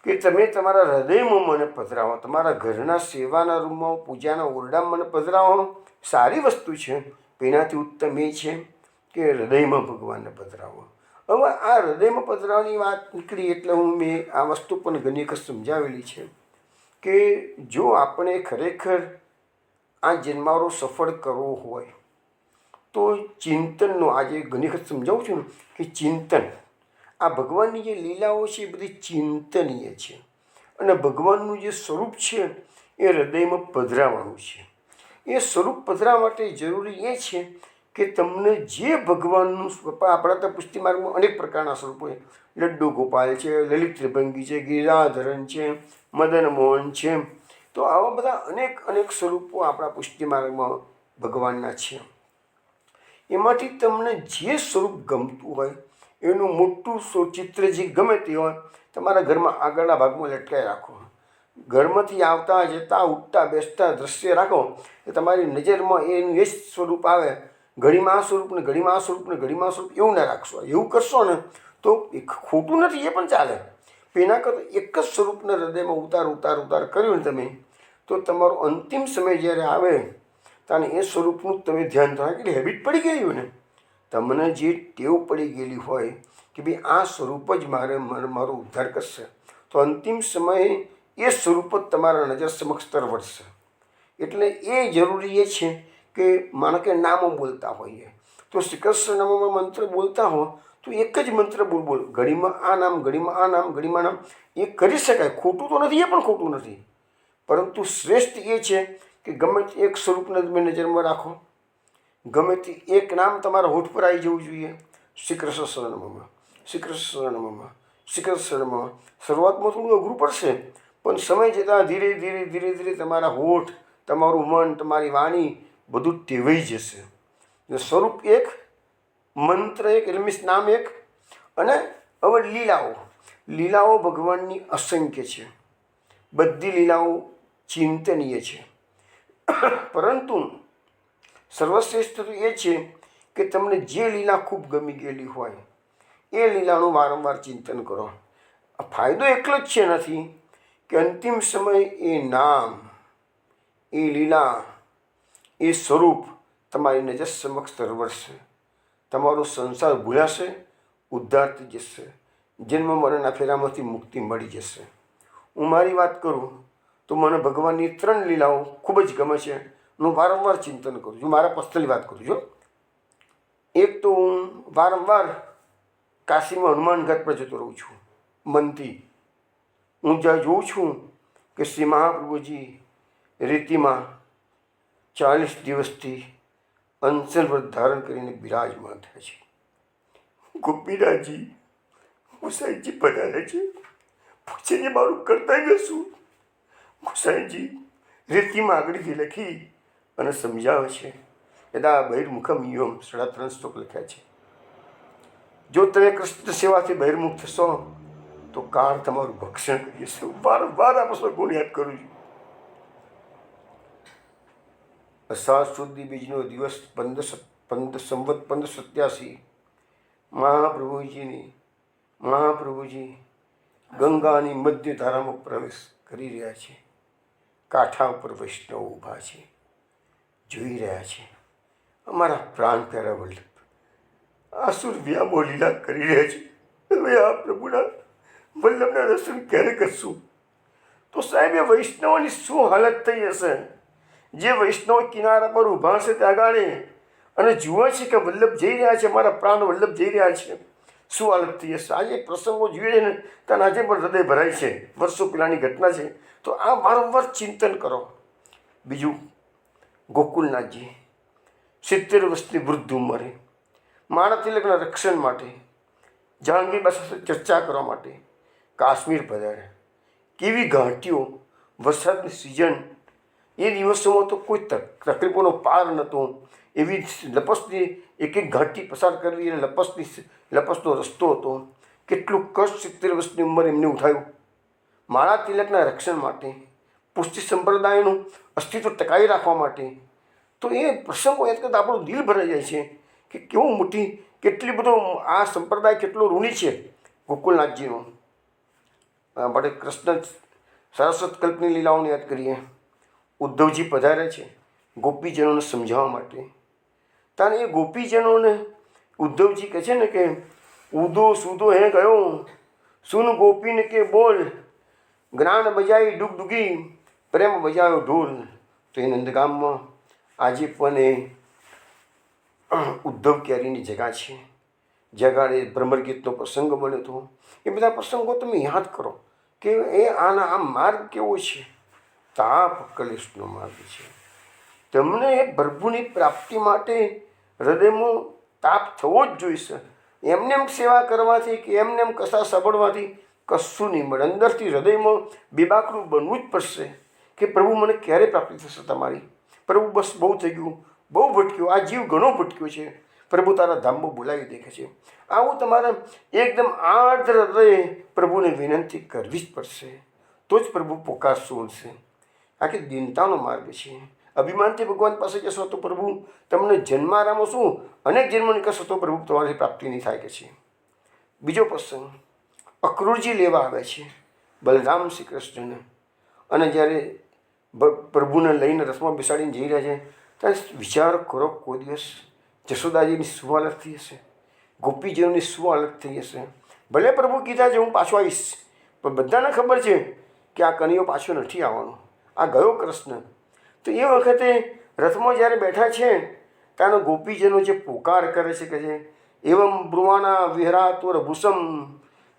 કે તમે તમારા હૃદયમાં મને પધરાવો, તમારા ઘરના સેવાના રૂમમાં પૂજાના ઓરડામાં મને પધરાવો. સારી વસ્તુ છે, એનાથી ઉત્તમ એ છે કે હૃદયમાં ભગવાનને પધરાવો. હવે આ હૃદયમાં પધરાવવાની વાત નીકળી એટલે મેં આ વસ્તુ પણ ઘણી વખત સમજાવેલી છે કે જો આપણે ખરેખર આ જન્મારો સફળ કરવો હોય તો ચિંતનનો, આજે ઘણી વખત સમજાવું છું ને કે ચિંતન, આ ભગવાનની જે લીલાઓ છે એ બધી ચિંતનીય છે અને ભગવાનનું જે સ્વરૂપ છે એ હૃદયમાં પધરાવવાનું છે. એ સ્વરૂપ પધરાવવા માટે જરૂરી એ છે કે તમને જે ભગવાનનું સ્વરૂપ, આપણા તો પુષ્ટિ માર્ગમાં અનેક પ્રકારના સ્વરૂપો છે, લડ્ડુ ગોપાલ છે, લલિત ત્રિભંગી છે, ગિરિરાધરણ છે, મદન મોહન છે, તો આવા બધા અનેક અનેક સ્વરૂપો આપણા પુષ્ટિ માર્ગમાં ભગવાનના છે. એમાંથી તમને જે સ્વરૂપ ગમતું હોય એનું મોટું ચિત્ર જે ગમે તે હોય તમારા ઘરમાં આગળના ભાગમાં લટકાઈ રાખો. ઘરમાંથી આવતા જતા ઉઠતા બેસતા દ્રશ્ય રાખો કે તમારી નજરમાં એનું એ જ સ્વરૂપ આવે. ઘડીમાં આ સ્વરૂપ ને ઘડીમાં આ સ્વરૂપ ને ઘડીમાં આ સ્વરૂપ એવું ના રાખશો. એવું કરશો ને તો એ ખોટું નથી, એ પણ ચાલે. એના કરતાં એક જ સ્વરૂપને હૃદયમાં ઉતાર કર્યું ને તમે, તો તમારો અંતિમ સમય જ્યારે આવે ત્યારે એ સ્વરૂપનું તમે ધ્યાન રાખો. એટલે હેબિટ પડી ગઈ હોય ને, તમને જે ટેવ પડી ગયેલી હોય કે ભાઈ આ સ્વરૂપ જ મારો ઉદ્ધાર કરશે, તો અંતિમ સમયે એ સ્વરૂપ જ તમારા નજર સમક્ષ તરવડશે. એટલે એ જરૂરી એ છે કે માનો કે નામો બોલતા હોઈએ તો શ્રી કૃષ્ણ નામમાં મંત્ર બોલતા હો તો એક જ મંત્ર બોલ, ઘડીમાં આ નામ, ઘડીમાં આ નામ, ઘડીમાં નામ, એ કરી શકાય. ખોટું તો નથી, એ પણ ખોટું નથી, પરંતુ શ્રેષ્ઠ એ છે કે ગમે તે એક સ્વરૂપને તમે નજરમાં રાખો, ગમે તે એક નામ તમારા હોઠ પર આવી જવું જોઈએ. શ્રી કૃષ્ણ શરણમાં, શ્રી કૃષ્ણ શરણમાં, શ્રી કૃષ્ણ શરણમાં. શરૂઆતમાં થોડું અઘરું પડશે પણ સમય જતાં ધીરે ધીરે ધીરે ધીરે તમારા હોઠ, તમારું મન, તમારી વાણી બધું ટેવાઈ જશે. સ્વરૂપ એક, મંત્ર એક, એટલે મીન્સ નામ એક. અને હવે લીલાઓ ભગવાનની અસંખ્ય છે, બધી લીલાઓ ચિંતનીય છે, પરંતુ સર્વશ્રેષ્ઠ તો એ છે કે તમને જે લીલા ખૂબ ગમી ગયેલી હોય એ લીલાનું વારંવાર ચિંતન કરો. ફાયદો એટલો જ છે નથી કે અંતિમ સમય એ નામ, એ લીલા, એ સ્વરૂપ તમારી નજર સમક્ષ તરવડશે. તમારો સંસાર ભૂલાશે, ઉદ્ધાર થઈ જશે, જન્મ મરણના ફેરામાંથી મુક્તિ મળી જશે. હું મારી વાત કરું તો મને ભગવાનની 3 લીલાઓ ખૂબ જ ગમે છે. હું વારંવાર ચિંતન કરું છું. મારા પર્સનલી વાત કરું છું. એક તો હું વારંવાર કાશીમાં હનુમાન ઘાટ પર જતો રહું છું મનથી. હું જ્યાં જોઉં છું કે શ્રી મહાપ્રભુજી રીતિમાં 40 દિવસથી અંચલ વ્રત ધારણ કરીને બિરાજમાન થયા છે. ગોપીનાથજી ગુસાઈજી પધારે છે, પૂછે છે મારું કર્તવ્ય શું? ગુસાઈજી રીતિમાં આગળથી લખી અને સમજાવે છે. યદા બહિર્મુખમ યોમ 3.5 શ્લોક લખ્યા છે. જો તમે કૃષ્ણ સેવાથી બહિર્મુખ થશો તો કાળ તમારું ભક્ષણ કરી જશે. વારંવાર આ પુસ્તકોને યાદ કરું છું. અષાઢ સુધી બીજનો દિવસ 1587 મહાપ્રભુજી ગંગાની મધ્ય ધારામાં પ્રવેશ કરી રહ્યા છે. કાંઠા ઉપર વૈષ્ણવ ઊભા છે, જોઈ રહ્યા છે. અમારા પ્રાણ પ્યારા વલ્લભ આસુર વ્યામો લીલા કરી રહ્યા છે. હવે આ પ્રભુના વલ્લભના દર્શન ક્યારે કરશું? તો સાહેબ એ વૈષ્ણવોની શું હાલત થઈ હશે? જે વૈષ્ણવ કિનારા પર ઊભા છે ત્યાં આગળ અને જુએ છે કે વલ્લભ જઈ રહ્યા છે, મારા પ્રાણ વલ્લભ જઈ રહ્યા છે, શું હાલત થઈ હશે? આજે પ્રસંગો જોઈએ ને ત્યાં આજે પણ હૃદય ભરાય છે. વર્ષો પહેલાંની ઘટના છે. તો આ વારંવાર ચિંતન કરો. બીજું, ગોકુલનાથજી 70 વર્ષની વૃદ્ધ ઉંમરે મારા તિલકના રક્ષણ માટે જહાંગીર પાસે ચર્ચા કરવા માટે કાશ્મીર પધાર્યા. કેવી ઘાટીઓ, વરસાદની સિઝન, એ દિવસોમાં તો કોઈ તકલીફોનો પાર નહોતો. એવી લપસની એક એક ઘાટી પસાર કરવી અને લપસનો રસ્તો હતો. કેટલું કષ્ટ 70 વર્ષની ઉંમરે એમને ઉઠાવ્યું મારા તિલકના રક્ષણ માટે, પુષ્ટિ સંપ્રદાયનું અસ્તિત્વ ટકાવી રાખવા માટે. તો એ પ્રસંગો યાદ કરતાં આપણું દિલ ભરાઈ જાય છે કે કેવું મોટી, કેટલી બધો આ સંપ્રદાય કેટલો ઋણી છે ગોકુલનાથજીનો. આપણે કૃષ્ણ સરસ્વત કલ્પની લીલાઓને યાદ કરીએ. ઉદ્ધવજી પધારે છે ગોપીજનોને સમજાવવા માટે. તાને એ ગોપીજનોને ઉદ્ધવજી કહે છે ને કે ઉદો સુદો હે ગયો, સુન ગોપીને કે બોલ, જ્ઞાન બજાઈ ડુગડુગી, પ્રેમ બજાયો ઢોલ. તો એ નંદગામમાં આજે પણ એ ઉદ્ધવ કેરીની જગા છે, જગાડે ભ્રમરગીતનો પ્રસંગ બન્યો હતો. એ બધા પ્રસંગો તમે યાદ કરો કે એ આના આ માર્ગ કેવો છે. તાપ કલેશનો માર્ગ છે. તમને એ પ્રભુની પ્રાપ્તિ માટે હૃદયમાં તાપ થવો જ જોઈશે. એમને એમ સેવા કરવાથી કે એમને એમ કથા સાંભળવાથી કશું નહીં મળે. અંદરથી હૃદયમાં બેબાકડું બનવું જ પડશે કે પ્રભુ મને ક્યારે પ્રાપ્તિ થશે તમારી? પ્રભુ બસ બહુ થઈ ગયું, બહુ ભટક્યો, આ જીવ ઘણો ભટક્યો છે, પ્રભુ તારા ધામમાં બોલાવી દેખે છે. આવું તમારે એકદમ આર્દ્ર હૃદયે પ્રભુને વિનંતી કરવી જ પડશે. તો જ પ્રભુ પોકાર સુનશે. આ કે દીનતાનો માર્ગ છે. અભિમાનથી ભગવાન પાસે જશો તો પ્રભુ તમને જન્મારામો શું અનેક જન્મ નીકળશો તો પ્રભુ તમારી પ્રાપ્તિ નહીં થાય કે છે. બીજો પ્રસંગ, અક્રૂરજી લેવા આવે છે બલરામ શ્રી કૃષ્ણને. અને જ્યારે પ્રભુને લઈને રથમાં બેસાડીને જઈ રહ્યા છે ત્યારે વિચાર કરો, કોઈ દિવસ જશોદાજીની શું હાલત થઈ હશે, ગોપીજીઓની શું હાલત થઈ હશે. ભલે પ્રભુ કીધા છે હું પાછો આવીશ, પણ બધાને ખબર છે કે આ કનૈયો પાછો નથી આવવાનો, આ ગયો કૃષ્ણ. તો એ વખતે રથમાં જ્યારે બેઠા છે ત્યાંનો ગોપીજનો જે પોકાર કરે છે કે છે એવમ બ્રુવાના વિહરાતુર ભૂષમ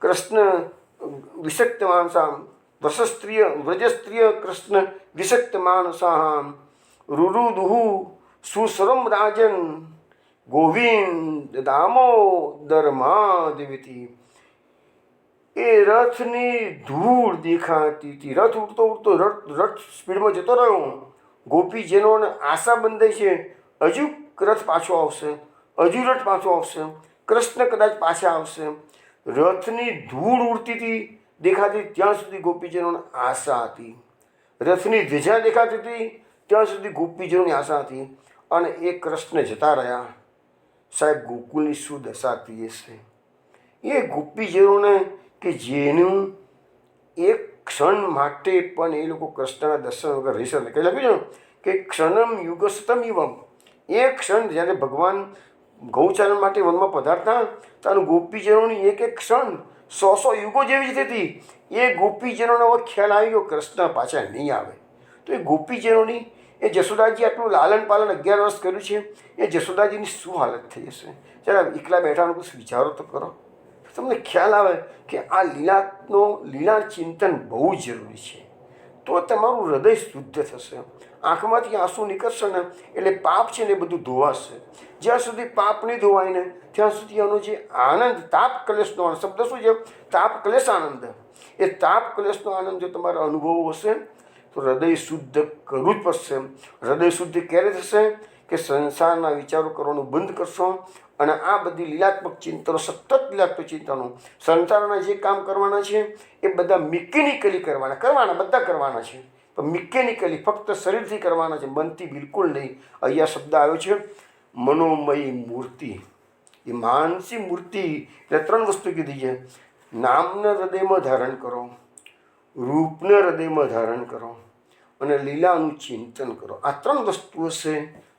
કૃષ્ણ વિષક્ત માનસા વ્રજસ્ત્રીય કૃષ્ણ વિષક્ત માનસા રુરુદુહુ સુસરમ રાજન ગોવિંદ દામોદર મહાદેવીથી. એ રથની ધૂળ દેખાતી હતી. રથ ઉડતો ઉડતો રથ સ્પીડમાં જતો રહ્યો. ગોપીજનોને આશા બંધાઈ છે હજુ રથ પાછો આવશે, હજુ રથ પાછો આવશે, કૃષ્ણ કદાચ પાછા આવશે. રથની ધૂળ ઉડતી હતી દેખાતી ત્યાં સુધી ગોપીજનોને આશા હતી. રથની ધજા દેખાતી હતી ત્યાં સુધી ગોપીજનોની આશા હતી. અને એ કૃષ્ણ જતા રહ્યા. સાહેબ ગોકુલની શું દશા થઈ હશે એ ગોપીજનોને કે જેનું એક ક્ષણ માટે પણ એ લોકો કૃષ્ણના દર્શન વગર રહી શકે. કહી લખ્યું છે કે ક્ષણમ યુગસ્તમ યુવમ. એ ક્ષણ જ્યારે ભગવાન ગૌચારણ માટે વનમાં પધારતા ત્યારે ગોપીજનોની એક એક ક્ષણ 100 યુગો જેવી જ હતી. એ ગોપીજનોનો હવે ખ્યાલ આવી ગયો કૃષ્ણ પાછા નહીં આવે. તો એ ગોપીજનોની, એ જશોદાજી આટલું લાલન પાલન 11 વર્ષ કર્યું છે, એ જશોદાજીની શું હાલત થઈ હશે? જરા એકલા બેઠાનો कुछ વિચારો તો કરો. તમને ખ્યાલ આવે કે આ લીલા ચિંતન બહુ જરૂરી છે. તો તમારું હૃદય શુદ્ધ થશે. આંખમાંથી આંસુ નીકળશે ને એટલે પાપ છે ને એ બધું ધોવાશે. જ્યાં સુધી પાપ નહીં ધોવાય ને ત્યાં સુધી એનો જે આનંદ, તાપ ક્લેશનો આનંદ, શબ્દ શું છે? તાપ ક્લેશ આનંદ. એ તાપ ક્લેશનો આનંદ જો તમારા અનુભવ હશે તો હૃદય શુદ્ધ કરવું જ પડશે. હૃદય શુદ્ધ ક્યારે થશે? કે સંસારના વિચારો કરવાનું બંધ કરશો અને આ બધી લીલાત્મક ચિંતનો, સતત લીલાત્મક ચિંતનો, સંસારના જે કામ કરવાના છે એ બધા મિકેનિકલી કરવાના બધા કરવાના છે, પણ મિકેનિકલી ફક્ત શરીરથી કરવાના છે, મનથી બિલકુલ નહીં. અહીંયા શબ્દ આવ્યો છે મનોમયી મૂર્તિ. એ માનસી મૂર્તિ એટલે 3 વસ્તુ કીધી છે. નામને હૃદયમાં ધારણ કરો, રૂપને હૃદયમાં ધારણ કરો અને લીલાનું ચિંતન કરો. આ 3 વસ્તુ હશે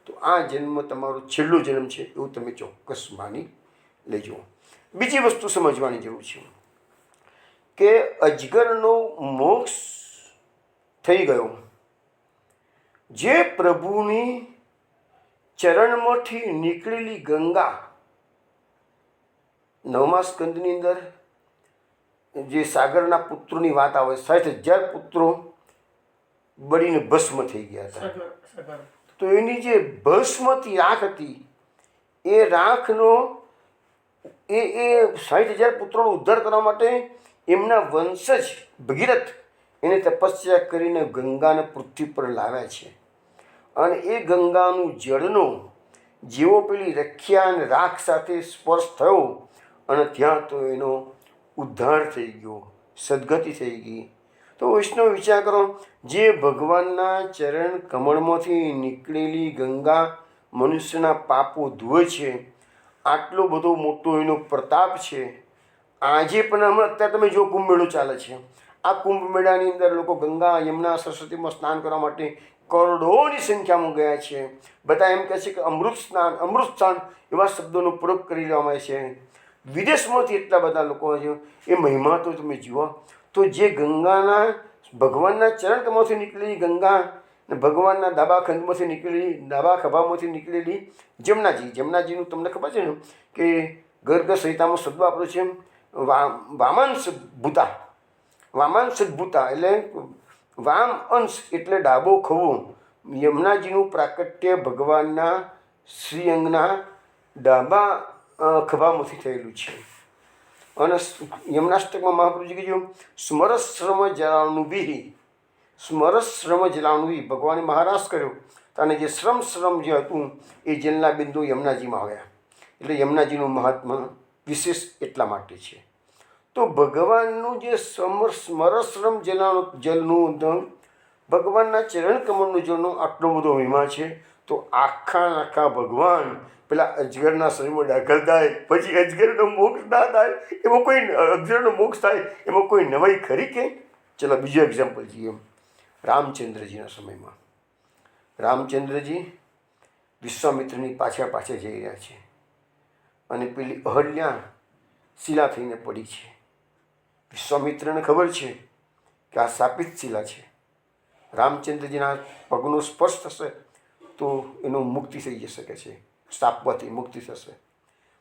તો આ જન્મ તમારો છેલ્લો જન્મ છે એવું તમે ચોક્કસ માની લેજો. બીજી વસ્તુ સમજવાની જરૂર છે કે અજગરનો મોક્ષ થઈ ગયો. જે પ્રભુની ચરણમાંથી નીકળેલી ગંગા 9મા સ્કંદની અંદર જે સાગરના પુત્રોની વાત આવે, 60,000 પુત્રો બળીને ભસ્મ થઈ ગયા હતા. તો એની જે ભસ્મથી રાખ હતી, એ રાખનો એ 60,000 પુત્રોનો ઉદ્ધાર કરવા માટે એમના વંશજ ભગીરથ એને તપસ્યા કરીને ગંગાને પૃથ્વી પર લાવ્યા છે. અને એ ગંગાનું જળનો જેવો પેલી રખ્યા અને રાખ સાથે સ્પર્શ થયો અને ત્યાં તો એનો ઉદ્ધાર થઈ ગયો, સદગતિ થઈ ગઈ. તો વૈષ્ણવ વિચાર કરો, જે ભગવાનના ચરણ કમળમાંથી નીકળેલી ગંગા મનુષ્યના પાપો ધોવે છે, આટલો બધો મોટો એનો પ્રતાપ છે. આજે પણ હમણાં અત્યારે તમે જો કુંભ મેળો ચાલે છે, આ કુંભ મેળાની અંદર લોકો ગંગા યમુના સરસ્વતીમાં સ્નાન કરવા માટે કરોડોની સંખ્યામાં ગયા છે. બધા એમ કહે છે કે અમૃત સ્નાન, અમૃત સ્નાન એવા શબ્દોનો પ્રયોગ કરી લેવામાં આવે છે. વિદેશમાંથી એટલા બધા લોકો છે. એ મહિમા તો તમે જુઓ. તો જે ગંગાના ભગવાનના ચરણ કમળથી નીકળેલી ગંગા ને ભગવાનના ડાબા ખંડમાંથી નીકળેલી, ડાબા ખભામાંથી નીકળેલી જમનાજીનું તમને ખબર છે ને કે ગર્ગ સંહિતામાં શબ્દ વાપર્યો છે વામાંશ ભૂતા. વામાંશ ભૂતા એટલે વામ અંશ એટલે ડાબો ખભો. યમુનાજીનું પ્રાકટ્ય ભગવાનના શ્રીઅંગના ડાબા ખભામાંથી થયેલું છે. અને યમુનાષ્ટકમાં મહાપ્રભુજી કીધું સ્મરશ્રમ જલાનુભિ, સ્મરશ્રમ જલાનુભિ. ભગવાને મહારાસ કર્યો અને જે શ્રમ જે હતું એ જલના બિંદુ યમુનાજીમાં આવ્યા. એટલે યમુનાજીનું મહાત્મા વિશેષ એટલા માટે છે. તો ભગવાનનું જે સ્મરશ્રમ જલનું ભગવાનના ચરણ કમળનું જળનો આટલો બધો મહિમા છે. તો આખા ભગવાન પેલા અજગરના શરીરમાં દાખલ થાય પછી અજગરનો મોક્ષ ના થાય, એમાં કોઈ અજગરનો મોક્ષ થાય એમાં કોઈ નવાઈ ખરી કે? ચલો બીજું એક્ઝામ્પલ જોઈએ. રામચંદ્રજીના સમયમાં રામચંદ્રજી વિશ્વામિત્રની પાછળ જઈ રહ્યા છે અને પેલી અહલ્યા શિલા થઈને પડી છે. વિશ્વામિત્રને ખબર છે કે આ શાપિત શિલા છે, રામચંદ્રજીના પગનો સ્પર્શ થશે તો એનું મુક્તિ થઈ જઈ શકે છે, શાપમાંથી મુક્તિ થશે.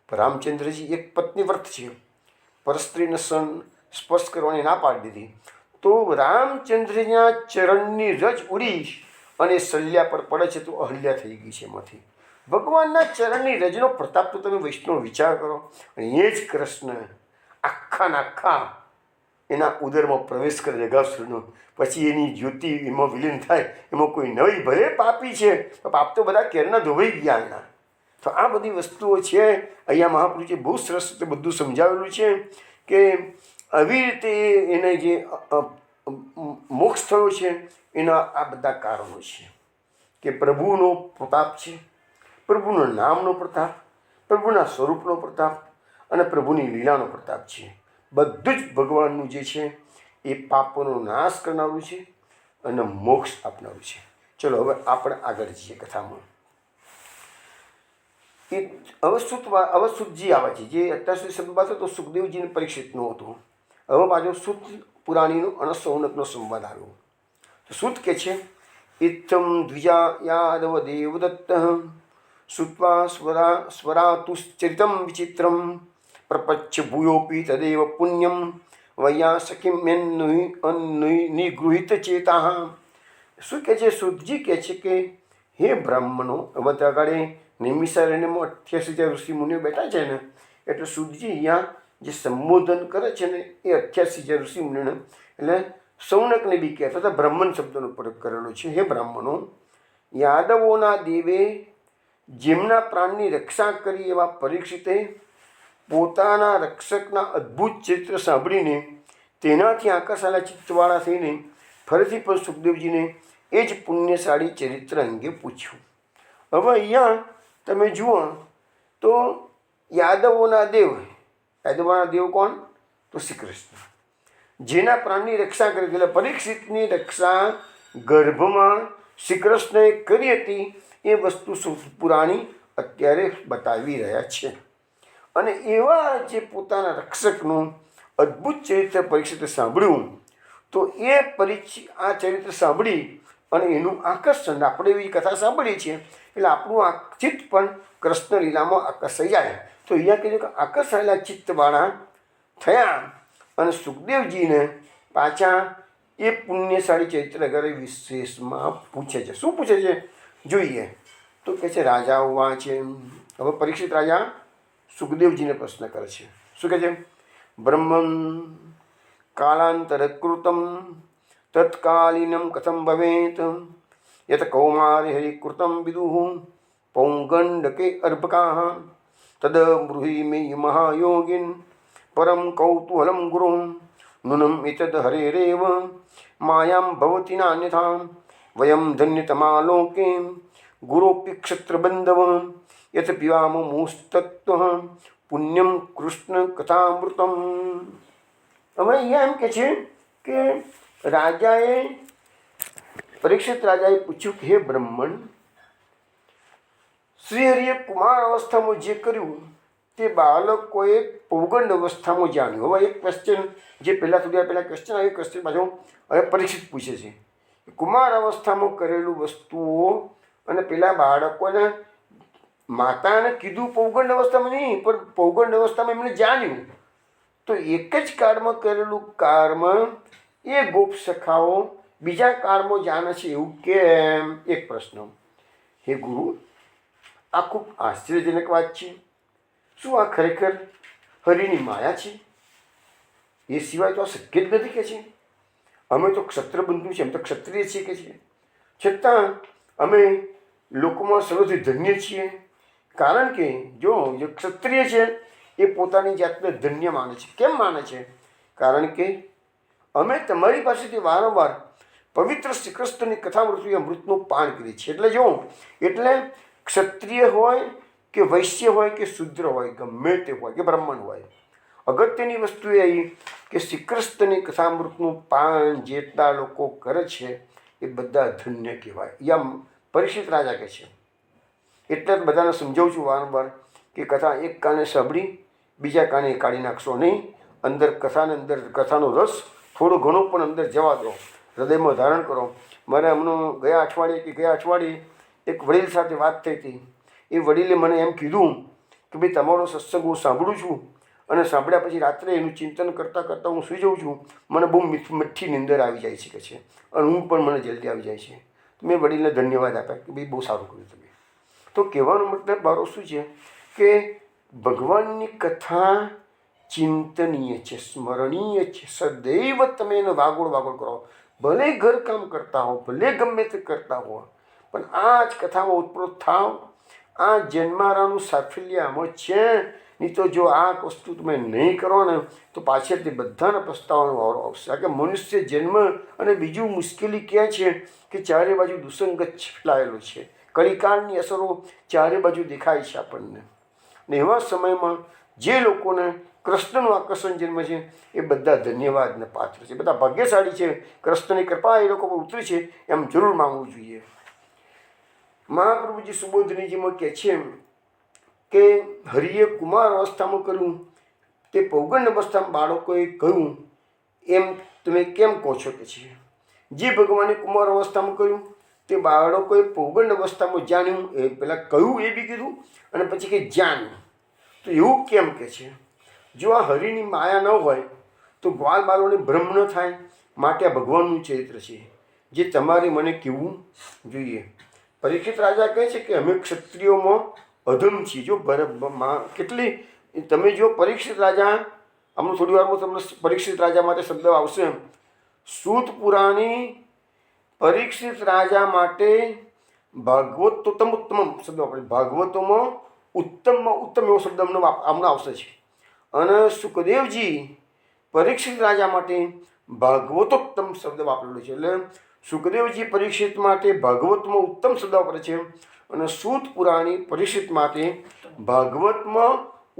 પણ રામચંદ્રજી એક પત્નીવ્રત છે, પરસ્ત્રીને સ્પર્શ કરવાની ના પાડી દીધી. તો રામચંદ્રના ચરણની રજ ઉડી અને શલ્યા પર પડે છે તો અહલ્યા થઈ ગઈ છે એમાંથી. ભગવાનના ચરણની રજનો પ્રતાપ તો તમે વૈષ્ણવ વિચાર કરો. અને એ જ કૃષ્ણ આખા એના ઉદરમાં પ્રવેશ કરે જગાસુરનો, પછી એની જ્યોતિ એમાં વિલીન થાય. એમાં કોઈ નવી, ભલે પાપી છે, પાપ તો બધા કેરના ધોવાઈ ગયા એના. તો આ બધી વસ્તુઓ છે. અહીંયા મહાપુરુષે બહુ સરસ રીતે બધું સમજાવેલું છે કે આવી રીતે એને જે મોક્ષ થયો છે એના આ બધા કારણો છે કે પ્રભુનો પ્રતાપ છે, પ્રભુના નામનો પ્રતાપ, પ્રભુના સ્વરૂપનો પ્રતાપ અને પ્રભુની લીલાનો પ્રતાપ છે. બધું જ ભગવાનનું જે છે એ પાપોનો નાશ કરનારું છે અને મોક્ષ આપનારું છે. ચલો હવે આપણે આગળ જઈએ કથામાં. એ અવસુતજી આવે છે, જે અત્યાર સુધી સંવાદ હતો સુખદેવજીને પરીક્ષિતનો હતો. હવે પાછો સુત પુરાણીનો અને સૌનકનો સંવાદ આવ્યો. તો સુત કે છે ઇત્થમ દ્વિજા યાદવ દેવદત્ત સુત્વા સ્વરાતુશ્ચરિતમ વિચિત્રમ પ્રપચ્છ ભૂયોપી તદેવ પુણ્યમ વયા સખિમ્યન્નિગૃહિત ચેતા. શું કહે છે? સુતજી કહે છે કે હે બ્રાહ્મણો, હવે તો આગળ નિમિષારણ્યમાં 88,000 ઋષિ મુનિઓ બેઠા છે ને, એટલે સુતજી અહીંયા જે સંબોધન કરે છે ને એ 88,000 ઋષિ મુનિઓને, એટલે સૌનકને બી કહેતા હતા, બ્રાહ્મણ શબ્દનો પ્રયોગ કરેલો છે. હે બ્રાહ્મણો, યાદવોના દેવે જેમના પ્રાણની રક્ષા કરી એવા પરીક્ષિતે પોતાના રક્ષકના અદ્ભુત ચરિત્ર સાંભળીને તેનાથી આકર્ષાયેલા ચિત્તવાળા થઈને ફરીથી પણ સુખદેવજીને એ જ પુણ્યશાળી ચરિત્ર અંગે પૂછ્યું. હવે અહીંયા તમે જુઓ તો યાદવોના દેવ કોણ? તો શ્રી કૃષ્ણ, જેના પ્રાણની રક્ષા કરી. એટલે પરીક્ષિતની રક્ષા ગર્ભમાં શ્રી કૃષ્ણએ કરી હતી એ વસ્તુ પુરાણી અત્યારે બતાવી રહ્યા છે. અને એવા જે પોતાના રક્ષકનું અદ્ભુત ચરિત્ર પરીક્ષિતે સાંભળ્યું તો એ આ ચરિત્ર સાંભળી અને એનું આકર્ષણ, આપણે એવી કથા સાંભળીએ છીએ એટલે આપણું આ ચિત્ત પણ કૃષ્ણ લીલામાં આકર્ષાઈ જાય. તો અહીંયા કીધું કે આકર્ષાયેલા ચિત્તવાળા થયા અને સુખદેવજીને પાછા એ પુણ્યશાળી ચરિત્ર અગર વિશેષમાં પૂછે છે. શું પૂછે છે જોઈએ તો કહે છે રાજા વાંચે. હવે પરીક્ષિત રાજા સુખદેવજીને પ્રશ્ન કરે છે. શું કહે છે? બ્રહ્મં કાલાંતરકૃતમ તત્કાલીનમ કથમ ભવેત યત કૌમારે હરિકૃતમ વિદુઃ પૌગંડકે અર્ભકાઃ તદ બ્રૂહિ મે મહાયોગિન પરમ કૌતૂહલમ ગુરુ નૂનમ એતદ હરેરેવ માયામ ભવતિ નાન્યથા વયમ ધન્યતમા લોકે ગુરોપી ક્ષત્રબંધવ યત પીવામ મુસ્તત્વ પુણ્યમ કૃષ્ણ કથામૃતમ. હવે અહીંયા એમ કે છે કે રાજાએ પરીક્ષિત રાજાએ પૂછ્યું કે હે બ્રહ્મણ, શ્રીહરિએ કુમાર અવસ્થામાં જે કર્યું તે બાળકોએ પૌગંડ અવસ્થામાં જાણ્યું. હવે એક ક્વેશ્ચન જે પહેલાં થોડી વાર પહેલાં ક્વેશ્ચન આવ્યો, ક્વેશ્ચન પાછો હવે પરીક્ષિત પૂછે છે કુમાર અવસ્થામાં કરેલું વસ્તુઓ અને પેલા બાળકોને માતાને કીધું પૌગંડ અવસ્થામાં નહીં, પણ પૌગંડ અવસ્થામાં એમણે જાણ્યું. તો એક જ કાળમાં કરેલું કર્મ એ ગોપ સખાઓ બીજા કાળમાં જાણે છે એવું કેમ? એક પ્રશ્ન. હે ગુરુ, આ ખૂબ આશ્ચર્યજનક વાત છે. શું આ ખરેખર હરિની માયા છે? એ સિવાય તો આ શક્ય જ નથી કે છે. અમે તો ક્ષત્રબંધુ છીએ, અમે તો ક્ષત્રિય છીએ કે છે, છતાં અમે લોકોમાં સર્વથી ધન્ય છીએ. કારણ કે જો ક્ષત્રિય છે એ પોતાની જાતને ધન્ય માને છે. કેમ માને છે? કારણ કે અમે તમારી પાસેથી વારંવાર પવિત્ર શ્રી કૃષ્ણની કથામૃત્યુ અમૃતનું પાન કરીએ છીએ. એટલે જો એટલે ક્ષત્રિય હોય કે વૈશ્ય હોય કે શુદ્ર હોય, ગમે તે હોય કે બ્રાહ્મણ હોય, અગત્યની વસ્તુ એ આવી કે શ્રી કૃષ્ણની કથામૃતનું પાન જેટલા લોકો કરે છે એ બધા ધન્ય કહેવાય. યા પરીક્ષિત રાજા કહે છે. એટલે જ બધાને સમજાવું છું વારંવાર કે કથા એક કાને સાંભળી બીજા કાને કાઢી નાખશો નહીં. અંદર કથાનો રસ થોડો ઘણો પણ અંદર જવા દો, હૃદયમાં ધારણ કરો. મારે હમણાં ગયા અઠવાડિયે એક વડીલ સાથે વાત થઈ હતી. એ વડીલે મને એમ કીધું કે ભાઈ તમારો સત્સંગ હું સાંભળું છું અને સાંભળ્યા પછી રાત્રે એનું ચિંતન કરતાં કરતાં હું સૂઈ જાઉં છું. મને બહુ મીઠી નીંદર આવી જાય છે કે છે, અને ઊંઘ પણ મને જલ્દી આવી જાય છે. તો મેં વડીલને ધન્યવાદ આપ્યા કે ભાઈ બહુ સારું કર્યું તમે. તો કહેવાનો મતલબ મારો શું છે કે ભગવાનની કથા ચિંતનીય છે, સ્મરણીય છે. સદૈવ તમે એને વાગોળ કરો. ભલે ઘરકામ કરતા હો, ભલે ગમે તે કરતા હો, પણ આ જ કથામાં ઉત્પ્રોત થાવ. આ જન્મારાનું સાફલ્ય આમાં છે. નહીં તો જો આ વસ્તુ તમે નહીં કરો ને તો પાછળથી બધાને પસ્તાવાનો વારો આવશે. કારણ કે મનુષ્ય જન્મ અને બીજું મુશ્કેલી ક્યાં છે કે ચારે બાજુ દુસંગત ફેલાયેલો છે. કલિકાળની અસરો ચારે બાજુ દેખાય છે આપણને. ને એવા સમયમાં જે લોકોને કૃષ્ણનું આકર્ષણ જન્મ છે એ બધા ધન્યવાદને પાત્ર છે, બધા ભાગ્યશાળી છે. કૃષ્ણની કૃપા એ લોકો પર ઉતરી છે એમ જરૂર માનવું જોઈએ. મહાપ્રભુજી સુબોધનીજીમાં કહે છે કે હરિએ કુમાર અવસ્થામાં કર્યું તે પૌગંડ અવસ્થામાં બાળકોએ કહ્યું એમ તમે કેમ કહો છો કે છે? જે ભગવાને કુમાર અવસ્થામાં કર્યું તે બાળકોએ પૌગંડ અવસ્થામાં જાણ્યું. એ પહેલાં કહ્યું એ બી કીધું અને પછી કે જાણ્યું. તો એવું કેમ કે છે? જો આ હરિની માયા ન હોય તો ગ્વાલ બાલોને ભ્રમ ન થાય. માટે આ ભગવાનનું ચરિત્ર છે જે તમારે મને કહેવું જોઈએ. પરીક્ષિત રાજા કહે છે કે અમે ક્ષત્રિયોમાં અધમ છીએ. જો કેટલી તમે જો પરીક્ષિત રાજા, હમણાં થોડી વારમાં તમને પરીક્ષિત રાજા માટે શબ્દ આવશે. સૂત પુરાણી પરીક્ષિત રાજા માટે ભાગવતોત્તમ શબ્દ આપણે ભાગવતોમાં ઉત્તમમાં ઉત્તમ એવો શબ્દ હમણાં આવશે છે. અને સુખદેવજી પરીક્ષિત રાજા માટે ભાગવતોત્તમ શબ્દ વાપરેલો છે. એટલે સુખદેવજી પરીક્ષિત માટે ભાગવતમાં ઉત્તમ શબ્દ વાપરે છે અને સૂત પુરાણી પરીક્ષિત માટે ભાગવતમાં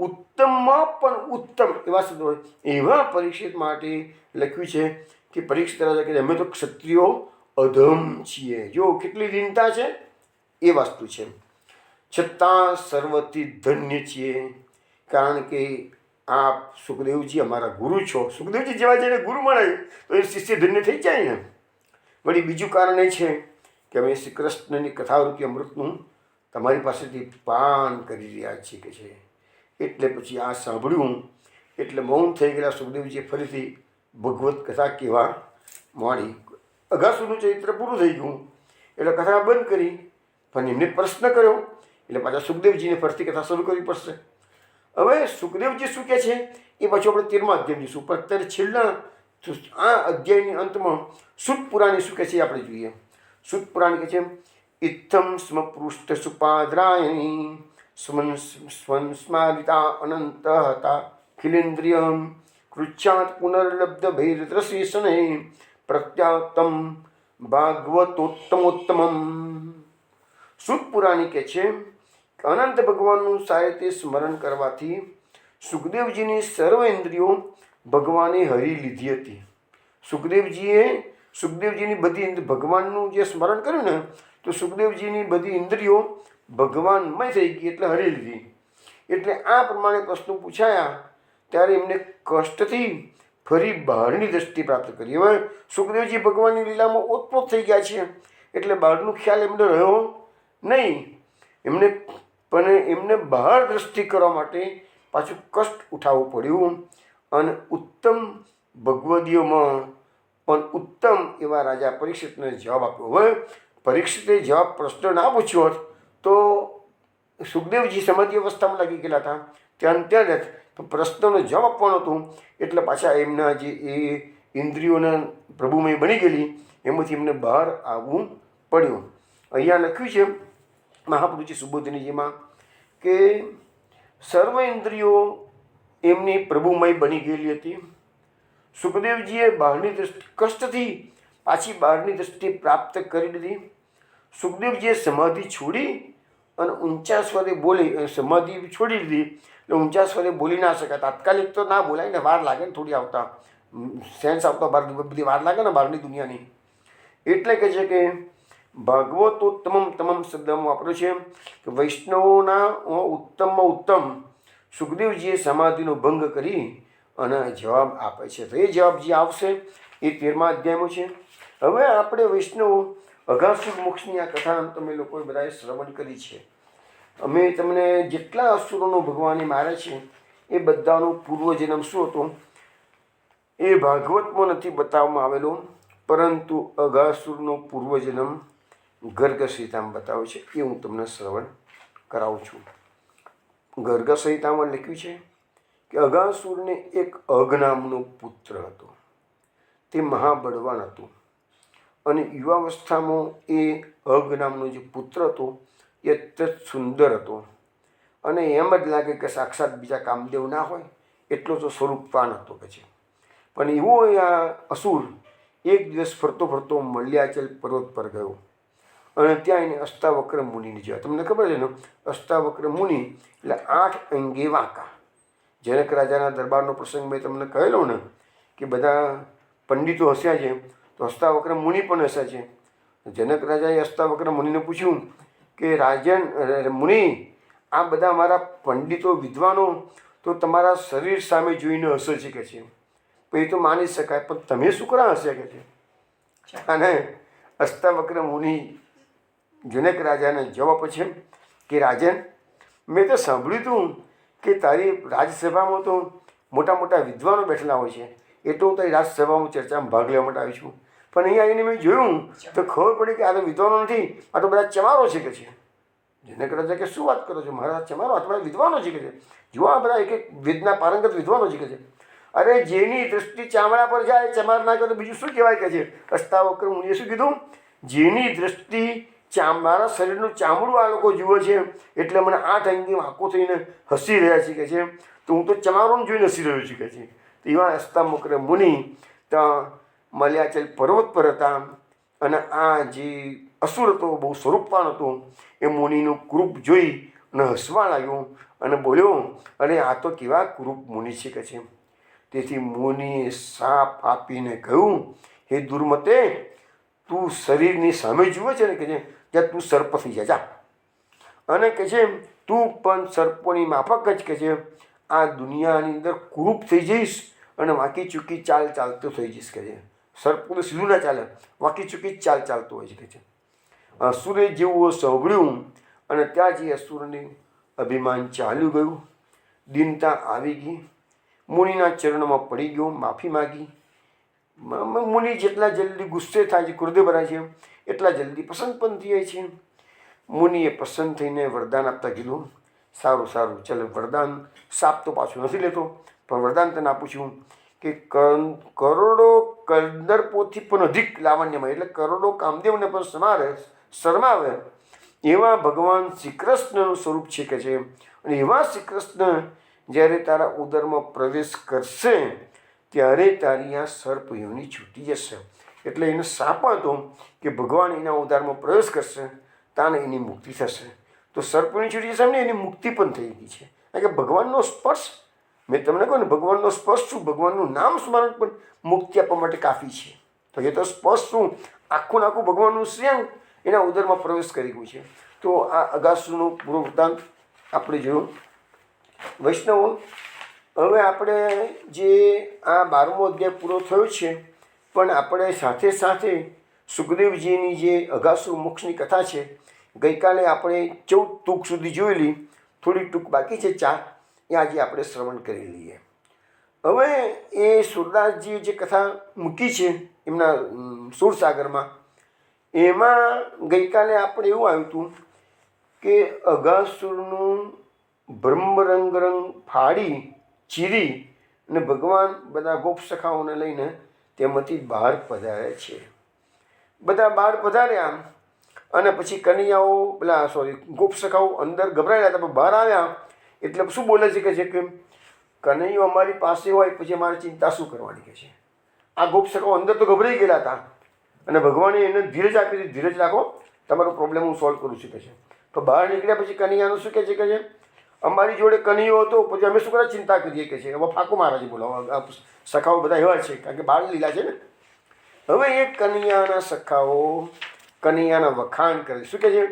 ઉત્તમમાં પણ ઉત્તમ એવા શબ્દો હોય. એવા પરીક્ષિત માટે લખ્યું છે કે પરીક્ષિત રાજા કે અમે તો ક્ષત્રિયો અધમ છીએ. જો કેટલી દીનતા છે એ વસ્તુ છે. છતાં સર્વથી ધન્ય છીએ. કારણ કે આ સુખદેવજી અમારા ગુરુ છો. સુખદેવજી જેવા જેને ગુરુ મળે તો એ શિષ્ય ધન્ય થઈ જાય ને. વળી બીજું કારણ એ છે કે અમે શ્રી કૃષ્ણની કથારૂપી અમૃતનું તમારી પાસેથી પાન કરી રહ્યા છીએ કે છે. એટલે પછી આ સાંભળ્યું એટલે મૌન થઈ ગયેલા સુખદેવજીએ ફરીથી ભગવત કથા કહેવા માંડી. અઘાસુરનું ચરિત્ર પૂરું થઈ ગયું એટલે કથા બંધ કરી. પણ એમને પ્રશ્ન કર્યો એટલે પાછા સુખદેવજીને ફરીથી કથા શરૂ કરવી પડશે. હવે સુખદેવજી શું કહે છે એ પાછું આપણે 13મા અધ્યાય જોઈશું. પણ અત્યારે છેલ્લા આ અધ્યાયની અંતમાં સુત પુરાણી શું કહે છે આપણે જોઈએ. સુત પુરાણ કહે છે ઇત્થમ સ્મ પૃષ્ઠ સુપાદ્રાયણી સ્વન સ્મારિતા અનંત હતા ખિલેન્દ્રિયમ કૃચ્યાત પુનર્લબ્ધ ભૈરદ્રશેષણે પ્રત્યાત્તમ ભાગવતોત્તમોત્તમમ. સુત પુરાણી કહે છે કે અનંત ભગવાનનું સાહિત્ય સ્મરણ કરવાથી સુખદેવજીની સર્વ ઇન્દ્રિયો ભગવાને હરી લીધી હતી. સુખદેવજીની બધી ભગવાનનું જે સ્મરણ કર્યું ને તો સુખદેવજીની બધી ઇન્દ્રિયો ભગવાનમય થઈ ગઈ એટલે હરી લીધી. એટલે આ પ્રમાણે પ્રશ્નો પૂછાયા ત્યારે એમને કષ્ટથી ફરી બહારની દ્રષ્ટિ પ્રાપ્ત કરી. હવે સુખદેવજી ભગવાનની લીલામાં ઓતપ્રોત થઈ ગયા છે એટલે બહારનો ખ્યાલ એમને રહ્યો નહીં. એમને બહાર દ્રષ્ટિ કરવા માટે પાછું કષ્ટ ઉઠાવવું પડ્યું. અને ઉત્તમ ભગવદીઓમાં પણ ઉત્તમ એવા રાજા પરીક્ષિતને જવાબ આપ્યો. હવે પરીક્ષિતે જવાબ પ્રશ્ન ના પૂછ્યો હોત તો સુખદેવજી સમાધિ અવસ્થામાં લાગી ગયેલા હતા. ત્યાં જ પ્રશ્નનો જવાબ આપવાનો હતો એટલે પાછા એમના જે એ ઇન્દ્રિયોના પ્રભુમય બની ગયેલી એમાંથી એમને બહાર આવવું પડ્યું. અહીંયા લખ્યું છે મહાપુરુષજી સુબોધનીજીમાં કે સર્વ ઇન્દ્રિયો એમની પ્રભુમય બની ગયેલી હતી. સુખદેવજીએ બહારની દ્રષ્ટિ કષ્ટથી પાછી બહારની દ્રષ્ટિ પ્રાપ્ત કરી લીધી. સુખદેવજીએ સમાધિ છોડી અને ઊંચા સ્વરે બોલી સમાધિ છોડી દીધી એટલે ઊંચા સ્વરે બોલી ના શકાય. તાત્કાલિક તો ના બોલાય ને, વાર લાગે ને થોડી આવતા, સેન્સ આવતા બધી વાર લાગે ને બહારની દુનિયાની. એટલે કહે છે કે ભાગવતોત્તમમ તમામ શબ્દમાં વાપર્યો છે કે વૈષ્ણવોના ઉત્તમમાં ઉત્તમ સુખદેવજીએ સમાધિનો ભંગ કરી અને જવાબ આપે છે. તો એ જવાબ જે આવશે એ 13મા અધ્યાયમાં છે. હવે આપણે વૈષ્ણવો અઘાસુર મોક્ષની આ કથા તમે લોકોએ બધાએ શ્રવણ કરી છે. અમે તમને જેટલા અસુરોનો ભગવાને મારે છે એ બધાનો પૂર્વજન્મ શું હતો એ ભાગવતમાં નથી બતાવવામાં આવેલો, પરંતુ અઘાસુરનો પૂર્વજન્મ ગર્ગ સંહિતામાં બતાવ્યો છે. એ હું તમને શ્રવણ કરાવું છું. ગર્ગ સંહિતામાં લખ્યું છે કે અઘાસુરને એક અઘ નામનો પુત્ર હતો. તે મહાબળવાન હતો અને યુવાવસ્થામાં એ અઘ નામનો જે પુત્ર હતો એ અત્યંત સુંદર હતો અને એમ જ લાગે કે સાક્ષાત બીજા કામદેવ ના હોય એટલો તો સ્વરૂપવાન હતો કે છે. પણ એવો આ અસુર એક દિવસ ફરતો ફરતો મલ્યાચલ પર્વત પર ગયો અને ત્યાં એને અષ્ટાવક્ર મુનિને જોયા. તમને ખબર છે ને, અષ્ટાવક્ર મુનિ એટલે 8 અંગે વાંકા. જનક રાજાના દરબારનો પ્રસંગ મેં તમને કહેલો ને કે બધા પંડિતો હસ્યા છે તો અષ્ટાવક્ર મુનિ પણ હસ્યા છે. જનક રાજાએ અષ્ટાવક્ર મુનિને પૂછ્યું કે રાજન મુનિ, આ બધા મારા પંડિતો વિદ્વાનો તો તમારા શરીર સામે જોઈને હસે છે કે છે, પછી તો માની શકાય, પણ તમે શું કરવા હસ્યા કે છે. અને અષ્ટાવક્ર મુનિ જનક રાજાને જવાબ છે કે રાજન, મેં તો સાંભળ્યું હતું કે તારી રાજસભામાં તો મોટા મોટા વિદ્વાનો બેઠેલા હોય છે, એટલે હું તારી રાજસભામાં ચર્ચામાં ભાગ લેવા માટે આવી છું. પણ અહીંયા આવીને મેં જોયું તો ખબર પડી કે આ તો વિદ્વાનો નથી, આ તો બધા ચમારો છે કે છે. જનક રાજા કે શું વાત કરો છો મહારાજ, ચમારો? આ તો બધા વિદ્વાનો છે કે છે. જુઓ આ બધા એક એક વેદના પારંગત વિદ્વાનો છે કે છે. અરે જેની દૃષ્ટિ ચામડા પર જાય ચમાર ના કરે તો બીજું શું કહેવાય કે છે. અષ્ટાવક્ર મુનિએ શું કીધું? જેની દૃષ્ટિ મારા શરીરનું ચામડું આ લોકો જુએ છે એટલે મને 8 અંગે વાંકો થઈને હસી રહ્યા છે કે છે, તો હું તો ચમારોને જોઈને હસી રહ્યો છું કે છે. તો એવા અષ્ટાવક્ર મુનિ ત્યાં મલ્યાચલ પર્વત પર હતા અને આ જે અસુર હતો બહુ સ્વરૂપવાન હતો એ મુનિનું કૃપ જોઈ અને હસવા લાગ્યો અને બોલ્યો, અરે આ તો કેવા કૃપ મુનિ છે કે છે. તેથી મુનિએ સાપ આપીને કહ્યું, હે દુર્મતે, તું શરીરની સામે જુએ છે ને કે છે, ત્યાં તું સર્પ થઈ જા. અને કે છે તું પણ સર્પોની માફક જ કે છે આ દુનિયાની અંદર કુરૂપ થઈ જઈશ અને વાંકી ચૂકી ચાલ ચાલતો થઈ જઈશ કે છે. સર્પ તો સીધું ના ચાલે, વાંકી ચૂકી ચાલ ચાલતો હોય છે કે છે. અસુરે જેવું સાંભળ્યું અને ત્યાં જે અસુરને અભિમાન ચાલ્યું ગયું, દીનતા આવી ગઈ, મુનિના ચરણમાં પડી ગયો, માફી માગી. મુનિ જેટલા જલ્દી ગુસ્સે થાય છે, ક્રોધે ભરાય છે, એટલા જલ્દી પસંદ પણ થઈ છે. મુનિએ પસંદ થઈને વરદાન આપતા કીધું, સારું સારું ચાલો વરદાન, સાપ તો પાછું નથી લેતો, પણ વરદાન તને આપું છું કે કરોડો કંદર્પોથી પણ અધિક લાવણ્યમાં, એટલે કરોડો કામદેવને પણ શરમાવે એવા ભગવાન શ્રી કૃષ્ણનું સ્વરૂપ છે કે છે. અને એવા શ્રી કૃષ્ણ જ્યારે તારા ઉદરમાં પ્રવેશ કરશે ત્યારે તારી આ સર્પ યોની છૂટી જશે. એટલે એને શાપ હતો કે ભગવાન એના ઉદરમાં પ્રવેશ કરશે તાને એની મુક્તિ થશે. તો સર્પની છૂટી જશે ને એની મુક્તિ પણ થઈ ગઈ છે. કારણ કે ભગવાનનો સ્પર્શ, મેં તમને કહું ને, ભગવાનનો સ્પર્શ શું, ભગવાનનું નામ સ્મરણ પણ મુક્તિ આપવા માટે કાફી છે. તો એ તો સ્પર્શ શું, આખું ને આખું ભગવાનનું શ્રેય એના ઉદરમાં પ્રવેશ કરી ગયું છે. તો આ અગાસુરનું પૂરો વૃત્તાંત આપણે જોયું. વૈષ્ણવો, હવે આપણે જે આ 12મો અધ્યાય પૂરો થયો છે, પણ આપણે સાથે સાથે સુખદેવજીની જે અગાસુર મોક્ષની કથા છે, ગઈકાલે આપણે 14 ટૂંક સુધી જોયેલી, થોડી ટૂંક બાકી છે 4, એ આજે આપણે શ્રવણ કરી લઈએ. હવે એ સુરદાસજીએ જે કથા મૂકી છે એમના સુરસાગરમાં, એમાં ગઈકાલે આપણે એવું આવ્યું હતું કે અગાસુરનું બ્રહ્મરંગ ફાડી ચીરી અને ભગવાન બધા ગોપ સખાઓને લઈને તેમાંથી બહાર પધારે છે. બધા બહાર પધાર્યા અને પછી કનૈયાઓ ગોપ સખાઓ અંદર ગભરાયેલા હતા, પણ બહાર આવ્યા એટલે શું બોલે છે કે કનૈયો અમારી પાસે હોય પછી અમારે ચિંતા શું કરવાની કે છે. આ ગોપ સખાઓ અંદર તો ગભરાઈ ગયેલા હતા અને ભગવાને એને ધીરજ આપી હતી, ધીરજ રાખો, તમારો પ્રોબ્લેમ હું સોલ્વ કરું છું કે છે. તો બહાર નીકળ્યા પછી કનૈયાનું શું કહે છે અમારી જોડે કનૈયો હતો, પછી અમે શું કરે ચિંતા કરીએ કે છે. હવે ફાંકો મહારાજ બોલાવો, સખાઓ બધા એવા છે કારણ કે બાળ લીલા છે ને. હવે એ કનૈયાના સખાઓ કનૈયાના વખાણ કરે, શું કહે છે,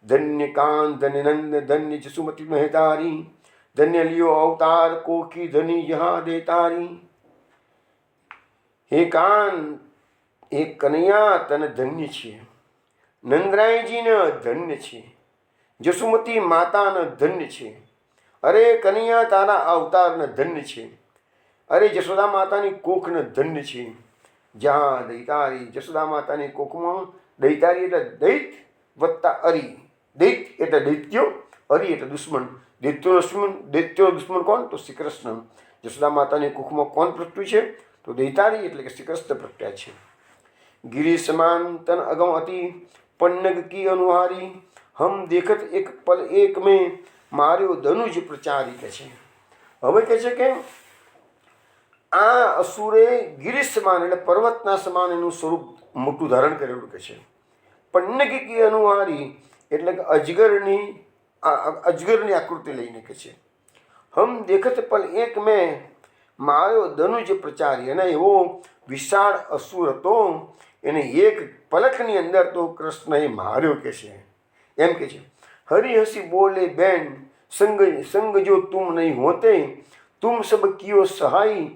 ધન્ય કાન ધન્ય નંદ ધન્ય જસુમતી મહેતારી, ધન્ય લિયો અવતાર કોકી ધની જહા દેતારી. હે કાન, એ કનૈયા તને ધન્ય છે, નંદરાયજીને ધન્ય છે, જસુમતી માતાને ધન્ય છે. અરે કનૈયા તારા અવતારને ધન્ય છે, અરે જશોદા માતાની કોખને ધન્ય છે. જ્યાં દૈતારી, જશોદા માતાની કોખમાં દૈતારી એટલે દૈત વત્તા અરી. દૈત એટલે દૈત્યો, અરી એટલે દુશ્મન. દૈત્યો દુશ્મન કોણ, તો શ્રી કૃષ્ણ. જશોદા માતાની કુખમાં કોણ પ્રગટ્યું છે, તો દૈતારી એટલે કે શ્રી કૃષ્ણ પ્રગટ્યા છે. ગિરી સમાન તન અગમ અતિ પન્નગ કી અનુહારી, હમ દેખત એક પલ એક મેં માર્યો ધનુજ પ્રચારી કે છે. હવે કહે છે કે આ અસુરે ગિરી સમાન એટલે પર્વતના સમાન એનું સ્વરૂપ મોટું ધારણ કરેલું કે છે. પન્નગી કી અનુહારી એટલે કે અજગરની આકૃતિ લઈને કે છે. હમ દેખત પલ એક મેં માર્યો ધનુજ પ્રચારી, અને એવો વિશાળ અસુર હતો, એને એક પલકની અંદર તો કૃષ્ણએ માર્યો કે છે. એમ કે છે હરી હસી બોલે બેન, સંગ જો તુમ નહીં હોતે, તુમ સબ કિયો સહાય,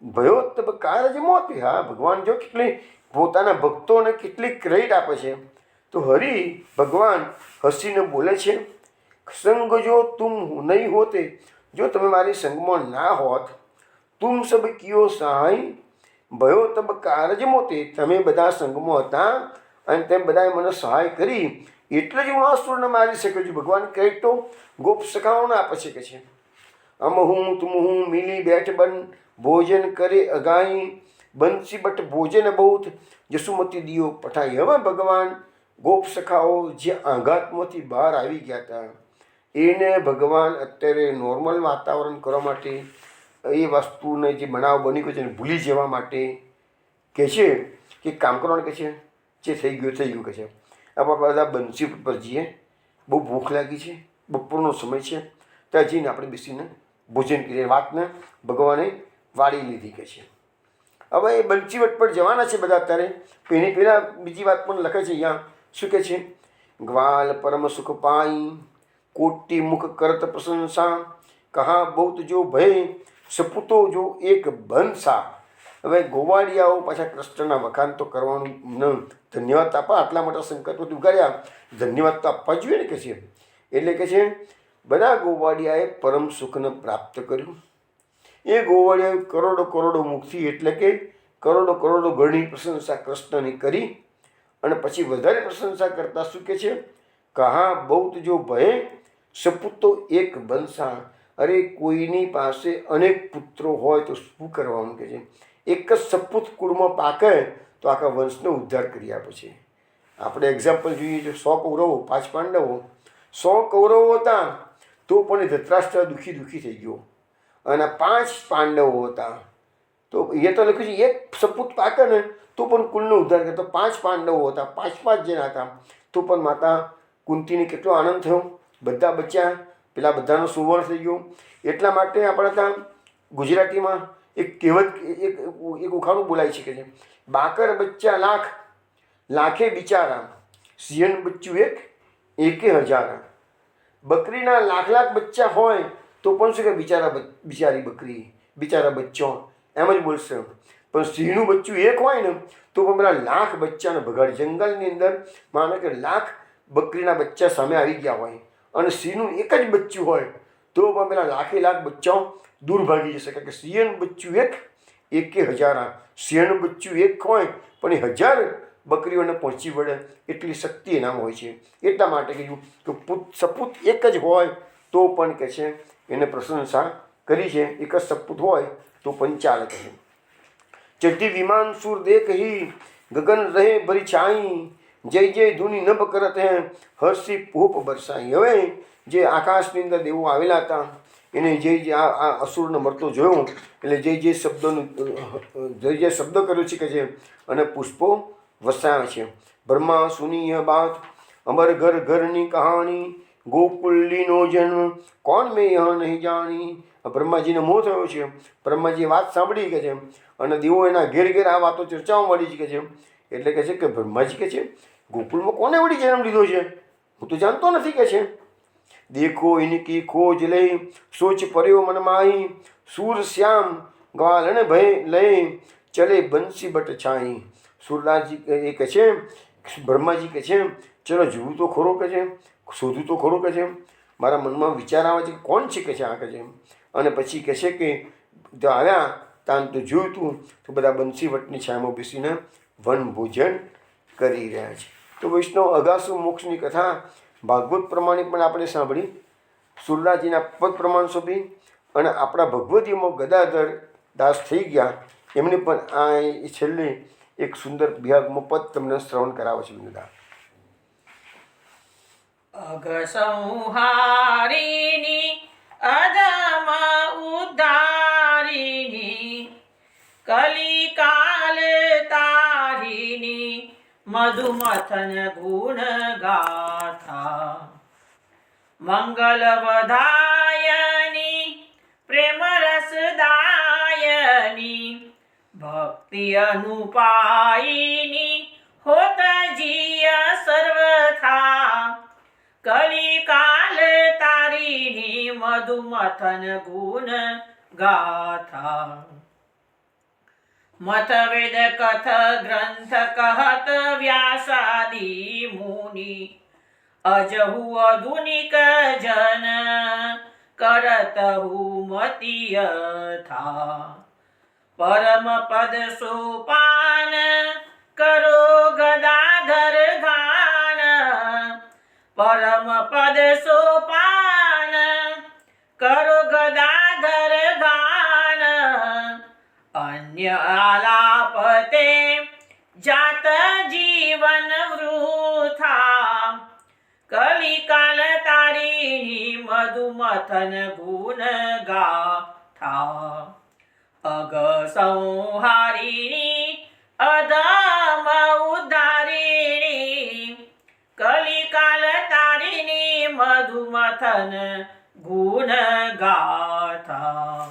ભયો તબ કારજ મોતે. હા, ભગવાન જો કેટલી પોતાના ભક્તોને કેટલી ક્રેડિટ આપે છે. તો હરિ ભગવાન હસીને બોલે છે, સંગ જો તુમ નહીં હોતે, જો તમે મારી સંગમાં ના હોત, તુમ સબ કિયો સહાય, ભયો તબ કારજ મોતે, તમે બધા સંગમાં હતા અને તેમ બધાએ મને સહાય કરી એટલે જ હું અસુરને મારી શક્યો છું. ભગવાન ક્રેડિટ તો ગોપ સખાઓને આપે છે કે છે. અમ હું તુમ હું મિલી બેઠ બન, ભોજન કરે અગાઈ, બંસી બટ ભોજન બહુત, જસુમતી દિયો પઠાઈ. હવે ભગવાન ગોપ સખાઓ જે આઘાતમાંથી બહાર આવી ગયા હતા, એને ભગવાન અત્યારે નોર્મલ વાતાવરણ કરવા માટે, એ વસ્તુને જે બનાવ બની ગયો છે એને ભૂલી જવા માટે કહે છે કે કામ કરવાનું કે છે, જે થઈ ગયું કે છે. આપણે બધા બંસી પર જઈએ, બહુ ભૂખ લાગી છે, બપોરનો સમય છે, ત્યાં જઈને આપણે બેસીને ભોજન કરીએ. વાતને ભગવાને વાળી લીધી કે છે. હવે એ બંસીવટ પર જવાના છે બધા અત્યારે. એની પહેલાં બીજી વાત પણ લખે છે અહીંયા, શું કહે છે, ગ્વાલ પરમ સુખ પાઈ, કોટી મુખ કરત પ્રશંસા, કહા બહુત જો ભય સપૂતો જો એક બંસા. હવે ગોવાળિયાઓ પાછા કૃષ્ણના વખાણ તો કરવાનું ન, ધન્યવાદ આપવા આટલા મોટા સંકટમાંથી ઉગાડ્યા, ધન્યવાદ તો આપવા જોઈએ ને કે છે. એટલે કે છે બધા ગોવાળિયાએ પરમ સુખને પ્રાપ્ત કર્યું. એ ગોવાળિયાએ કરોડો કરોડો મુક્તિ એટલે કે કરોડો કરોડો ગણી પ્રશંસા કૃષ્ણની કરી. અને પછી વધારે પ્રશંસા કરતાં શું કે છે, કહા બહુત જો ભય સપૂતો એક બંસા. અરે કોઈની પાસે અનેક પુત્રો હોય તો શું કરવાનું કે છે, એક જ સપૂત કુળમાં પાકે તો આખા વંશનો ઉદ્ધાર કરી આપે છે. આપણે એક્ઝામ્પલ જોઈએ તો 100 કૌરવો 5 પાંડવો. 100 કૌરવો હતા તો પણ ધૃતરાષ્ટ્ર દુઃખી થઈ ગયો, અને 5 પાંડવો હતા તો એ તો લખ્યું છે એક સપૂત પાકે ને તો પણ કુલનો ઉદ્ધાર કરે. તો 5 પાંડવો હતા, 5 જણા હતા, તો પણ માતા કુંતીને કેટલો આનંદ થયો, બધા બચ્યા, પેલા બધાનો સુવર્ણ થઈ ગયો. એટલા માટે આપણે ત્યાં ગુજરાતીમાં એક કહેવત, એક ઉખાણું બોલાય છે કે છે, બાકર બચ્ચા લાખ લાખે બિચારા, સિંહણ બચ્ચું એક એકે હજારા. બકરીના લાખ બચ્ચા હોય તો પણ શું કે બિચારી બકરી, બિચારા બચ્ચો એમ જ બોલશે. પણ સિંહનું બચ્ચું એક હોય ને તો પણ પેલા લાખ બચ્ચાને ભગાડી. જંગલની અંદર માનો કે લાખ બકરીના બચ્ચા સામે આવી ગયા હોય અને સિંહનું એક જ બચ્ચું હોય તો પણ પેલા લાખ બચ્ચાઓ દૂર ભાગી જશે. કારણ કે સિંહનું બચ્ચું એક એકે હજારા, સિંહનું બચ્ચું એક હોય પણ એ 1000 બકરીઓને પહોંચી વળે એટલી શક્તિ એનામાં હોય છે. એટલા માટે કીધું કે સપૂત એક જ હોય તો પણ કે છે એને પ્રશંસા કરી છે. એક જ સપૂત હોય તો પણ ચાલે કહે. ચઢી વિમાન સુર દેખ હી ગગન રહે ભરી છાઈ, જય જય ધૂની નભ કરત હે હર્ષી પોપ બરસાઈ. હવે જે આકાશની અંદર દેવો આવેલા હતા એને જે આ અસુરને મરતો જોયો એટલે જે શબ્દ કર્યો છે કે છે અને પુષ્પો વસાયા છે. બ્રહ્મા સુનીય બાત અમર ઘર ઘરની કહાણી, ગોકુલ્લીનો જન્મ કોણ મેં યહ નહીં જાણી. બ્રહ્માજીને મોહ થયો છે. બ્રહ્માજીએ વાત સાંભળી કે છે અને દેવો એના ઘેર ઘેર આ વાતો ચર્ચાઓ મળી છે કે છે. એટલે કહે છે કે બ્રહ્માજી કે છે ગોકુળમાં કોને વળી જન્મ લીધો છે, હું તો જાણતો નથી કે છે. દેખો ઇનકી ખોજ લઈ સોચ पर्यो मन माही, सूर श्याम ग्वालन भय लय चले बंसी बट छाई. सूरदासજી એ કહે છે, બ્રહ્માજી કહે છે ચલો જોવું તો ખરો કે છે, શોધવું તો ખરો કે છે. મારા મનમાં વિચાર આવે છે કે કોણ છે કે છે આ કે છે. અને પછી કહે છે કે જો આવ્યા તાન તો જોયું તું તો બધા બંસી વટની છાયામાં બેસીને વન ભોજન કરી રહ્યા છે. તો વૈષ્ણવ અગાસુ મોક્ષની કથા ભાગવત પ્રમાણે પણ આપણે સાંભળી, સુરદાસજીના પદ પ્રમાણ શોભી, અને આપણા ભગવતીમાં ગદાધર દાસ થઈ ગયા એમને પણ આ છેલ્લે એક સુંદર વિભાગમાં પદ તમને શ્રવણ કરાવે છે. વિનોદા અઘ સંહારિણી અધમ ઉદ્ધારિણી, કલિકાલ તારિણી, મધુમથન ગુણ ગાથા. મંગલ વધાયની પ્રેમ રસદાયની, ભક્તિ અનુપાયિની હોત જીય સર્વથા. કલિકાલ તારિણી મધુમથન ગુણ ગાથા. મથ વેદ કથ ગ્રંથ કહત વ્યાસાદી મુનિ, અજહુ આધુનિક જન કરત હું મતિય થા. પરમ પદ સોપાન કરો ગદાધર ગાન, પરમ પદ સોપાન કરો ગદાધર ગાન. અન્ય આલાપતે જાત જીવન વૃથા. કલિકાલ તારિણી મધુમથન ગુણ ગાથા. અઘ સંહારિણી અધમ ઉદ્ધારિણી, કલિકાલ તારિણી મધુમથન ગુણ ગાથા.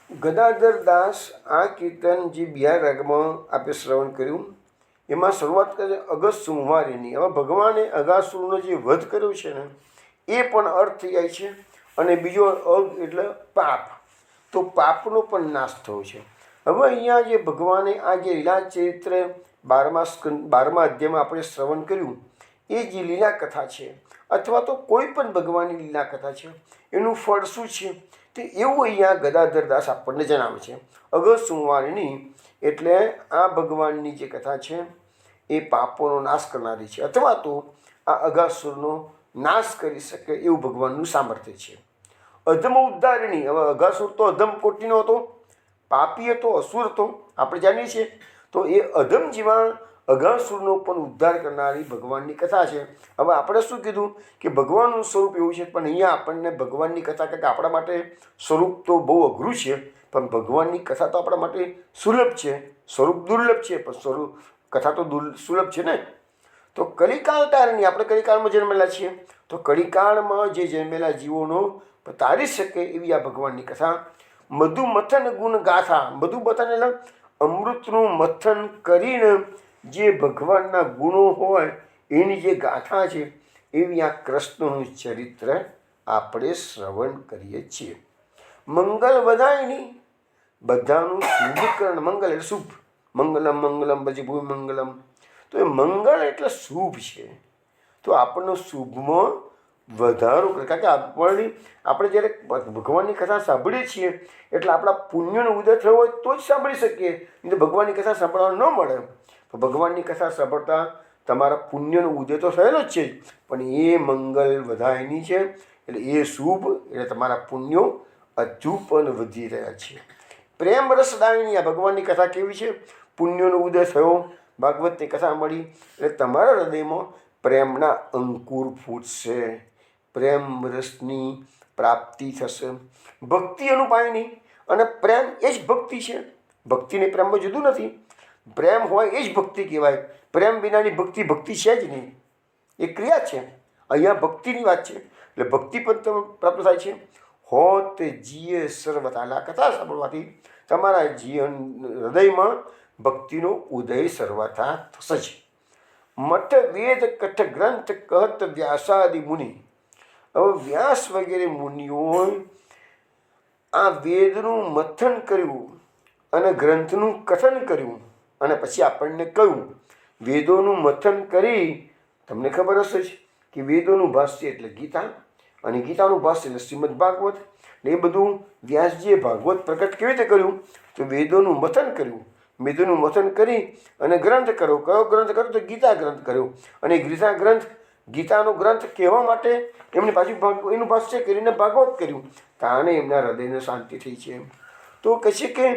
ગદાધર દાસ આ કીર્તન જે બિહાર રાગમાં આપણે શ્રવણ કર્યું એમાં શરૂઆત કરે અગસ્ત સંહારિણી. હવે ભગવાને અગાસુરનો જે વધ કર્યો છે ને એ પણ અર્થ થઈ જાય છે. અને બીજો અગ એટલે પાપ, તો પાપનો પણ નાશ થયો છે. હવે અહીંયા જે ભગવાને આ જે લીલા ચરિત્ર 12મા અધ્યાયમાં આપણે શ્રવણ કર્યું, એ જે લીલા કથા છે અથવા તો કોઈ પણ ભગવાનની લીલા કથા છે, એનું ફળ શું છે તે એવું અહીંયા ગદાધરદાસ આપણને જણાવે છે. અગસ્ત્યવારિણી એટલે આ ભગવાનની જે કથા છે એ પાપોનો નાશ કરનારી છે, અથવા તો આ અઘાસુરનો નાશ કરી શકે એવું ભગવાનનું સામર્થ્ય છે. અધમ ઉદ્ધારિણી, હવે અઘાસુર તો અધમ કોટીનો હતો, પાપી હતો, અસુર હતો, આપણે જાણીએ છીએ. તો એ અધમ જેવા અઘાસુરનો પણ ઉદ્ધાર કરનારી ભગવાનની કથા છે. હવે આપણે શું કીધું કે ભગવાનનું સ્વરૂપ એવું છે, પણ અહીંયા આપણને ભગવાનની કથા કે આપણા માટે સ્વરૂપ તો બહુ અઘરું છે, પણ ભગવાનની કથા તો આપણા માટે સુલભ છે. સ્વરૂપ દુર્લભ છે, પણ સ્વરૂપ કથા તો સુલભ છે ને. તો કલિકાળ તારણી, આપણે કલિકાળમાં જન્મેલા છીએ, તો કલિકાળમાં જે જન્મેલા જીવોનો તારી શકે એવી આ ભગવાનની કથા. મધુ મથન ગુણ ગાથા, મધુ મથન એટલે અમૃતનું મથન કરીને જે ભગવાનના ગુણો હોય એની જે ગાથા છે એવી આ કૃષ્ણનું ચરિત્ર આપણે શ્રવણ કરીએ છીએ. મંગલ વધાયની, બધાનું શુભકરણ, મંગલ એટલે શુભ, મંગલમ મંગલમ પછી ભૂમિ મંગલમ, તો એ મંગળ એટલે શુભ છે. તો આપણને શુભમાં વધારો કરે, કારણ કે આપણે જ્યારે ભગવાનની કથા સાંભળીએ છીએ એટલે આપણા પુણ્યનો ઉદય થયો હોય તો જ સાંભળી શકીએ, નહીં તો ભગવાનની કથા સાંભળવા ન મળે. તો ભગવાનની કથા સાંભળતા તમારા પુણ્યનો ઉદય તો થયેલો જ છે, પણ એ મંગલ વધાયની છે, એટલે એ શુભ, એટલે તમારા પુણ્યો હજુ પણ વધી રહ્યા છે. પ્રેમ રસદાયની, આ ભગવાનની કથા કેવી છે? પુણ્યનો ઉદય થયો, ભાગવતની કથા મળી એટલે તમારા હૃદયમાં પ્રેમના અંકુર ફૂટશે, પ્રેમ રસની પ્રાપ્તિ થશે. ભક્તિ અનુપાયની, અને પ્રેમ એ જ ભક્તિ છે. ભક્તિને પ્રેમમાં જુદું નથી, પ્રેમ હોય એ જ ભક્તિ કહેવાય. પ્રેમ વિનાની ભક્તિ ભક્તિ છે જ નહીં, એ ક્રિયા છે. અહીંયા ભક્તિની વાત છે, એટલે ભક્તિ પણ તમને પ્રાપ્ત થાય છે. હોત જીએ સર્વથા, આ કથા સાંભળવાથી તમારા જીવન હૃદયમાં ભક્તિનો ઉદય સર્વથા થશે જ. મઠ વેદ કઠ ગ્રંથ કહત વ્યાસાદિ મુનિ, હવે વ્યાસ વગેરે મુનિઓએ આ વેદનું મથન કર્યું અને ગ્રંથનું કથન કર્યું, અને પછી આપણને કહ્યું. વેદોનું મથન કરી, તમને ખબર હશે જ કે વેદોનું ભાષ્ય એટલે ગીતા, અને ગીતાનું ભાષ્ય એટલે શ્રીમદ ભાગવત. ને એ બધું વ્યાસજીએ ભાગવત પ્રકટ કેવી રીતે કર્યું? તો વેદોનું મથન કર્યું, વેદોનું મથન કરી અને ગ્રંથ કર્યો. કયો ગ્રંથ કર્યો? તો ગીતા ગ્રંથ કર્યો. અને ગીતા ગ્રંથ, ગીતાનો ગ્રંથ કહેવા માટે એમણે પાછું એનું ભાષ્ય કરીને ભાગવત કર્યું, તાણે એમના હૃદયને શાંતિ થઈ છે. તો કહે છે કે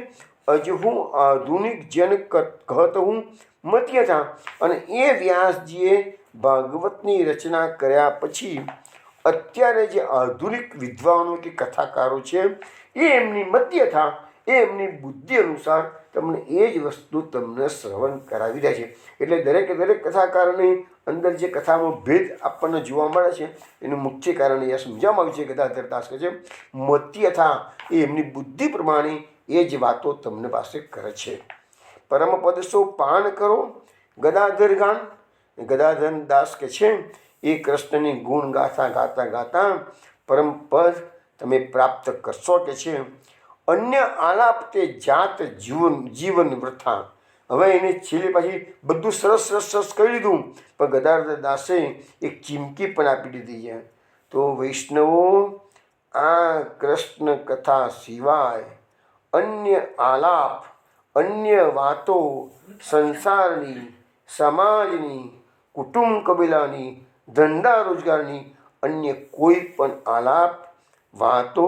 અજ હું આધુનિક જન કહત હું મત્ય થા, અને એ વ્યાસજીએ ભાગવતની રચના કર્યા પછી અત્યારે જે આધુનિક વિદ્વાનો કે કથાકારો છે એ એમની મધ્ય થા, એ એમની બુદ્ધિ અનુસાર તમને એ જ વસ્તુ તમને શ્રવણ કરાવી રહ્યા છે. એટલે દરેકે દરેક કથાકારોની અંદર જે કથામાં ભેદ આપણને જોવા મળે છે એનું મુખ્ય કારણ એ સમજાવવામાં આવ્યું છે. ગદાધરદાસ કહે છે મત્યથા, એ એમની બુદ્ધિ પ્રમાણે એ જ વાતો તમને પાસે કરે છે. પરમપદ સો પાન કરો ગદાધર ગાન, ગદાધરદાસ કે છે એ કૃષ્ણની ગુણ ગાથા ગાતા ગાતા પરમપદ તમે પ્રાપ્ત કરશો કે છે. અન્ય આલાપ તે જાત જીવન વૃથા, હવે એને છેલ્લે પાછી બધું સરસ સરસ સરસ કહી દીધું, પણ ગદાધર દાસે એક ચીમકી પણ આપી દીધી છે. તો વૈષ્ણવો, આ કૃષ્ણ કથા સિવાય અન્ય આલાપ, અન્ય વાતો, સંસારની, સમાજની, કુટુંબ કબીલાની, ધંધા રોજગારની અન્ય કોઈ પણ આલાપ વાતો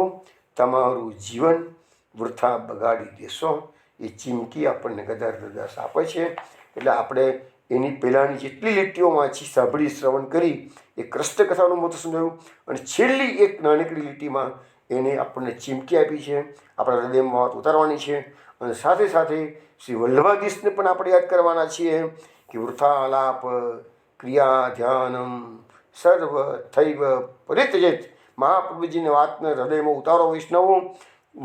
તમારું જીવન વૃથા બગાડી દેશો, એ ચીમકી આપણને ગદાધરદાસ આપે છે. એટલે આપણે એની પહેલાંની જેટલી લીટીઓ વાંચી, સાંભળી, શ્રવણ કરી એ કૃષ્ણ કથાનું મહત્વ સમજાવ્યું, અને છેલ્લી એક નાનકડી લીટીમાં એને આપણને ચીમકી આપી છે, આપણા હૃદયમાં વાત ઉતારવાની છે. અને સાથે સાથે શ્રી વલ્લભાધીશને પણ આપણે યાદ કરવાના છીએ કે વૃથા આલાપ ક્રિયા ધ્યાનમ સર્વ થૈવ પરિત્યજેત. મહાપ્રભુજીની વાતને હૃદયમાં ઉતારો વૈષ્ણવો.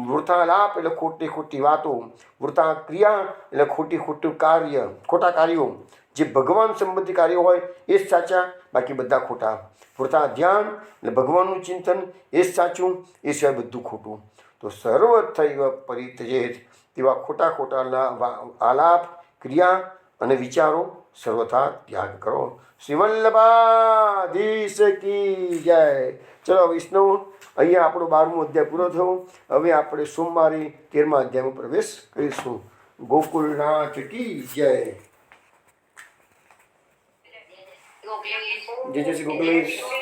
વૃથા લાપ એટલે ખોટી ખોટી વાતો, વૃથા ક્રિયા એટલે ખોટી ખોટું કાર્ય, ખોટા કાર્યો, જે ભગવાન સંબંધી કાર્યો હોય એ જ સાચા, બાકી બધા ખોટા. પૂરતા ધ્યાન અને ભગવાનનું ચિંતન એ જ સાચું, એ સિવાય બધું ખોટું. તો સર્વથૈવ પરિત્યજેત, તેવા ખોટા ખોટા આલાપ, ક્રિયા અને વિચારો સર્વથા ત્યાગ કરો. શ્રી વલ્લભાધીશ કી જય. ચલો વૈષ્ણવ, અહીંયા આપણો 12મો અધ્યાય પૂરો થયો. હવે આપણે સોમવારે 13મા અધ્યાયમાં પ્રવેશ કરીશું. ગોકુલનાથ કી જય. જય જય શ્રી ગોકુલેશ.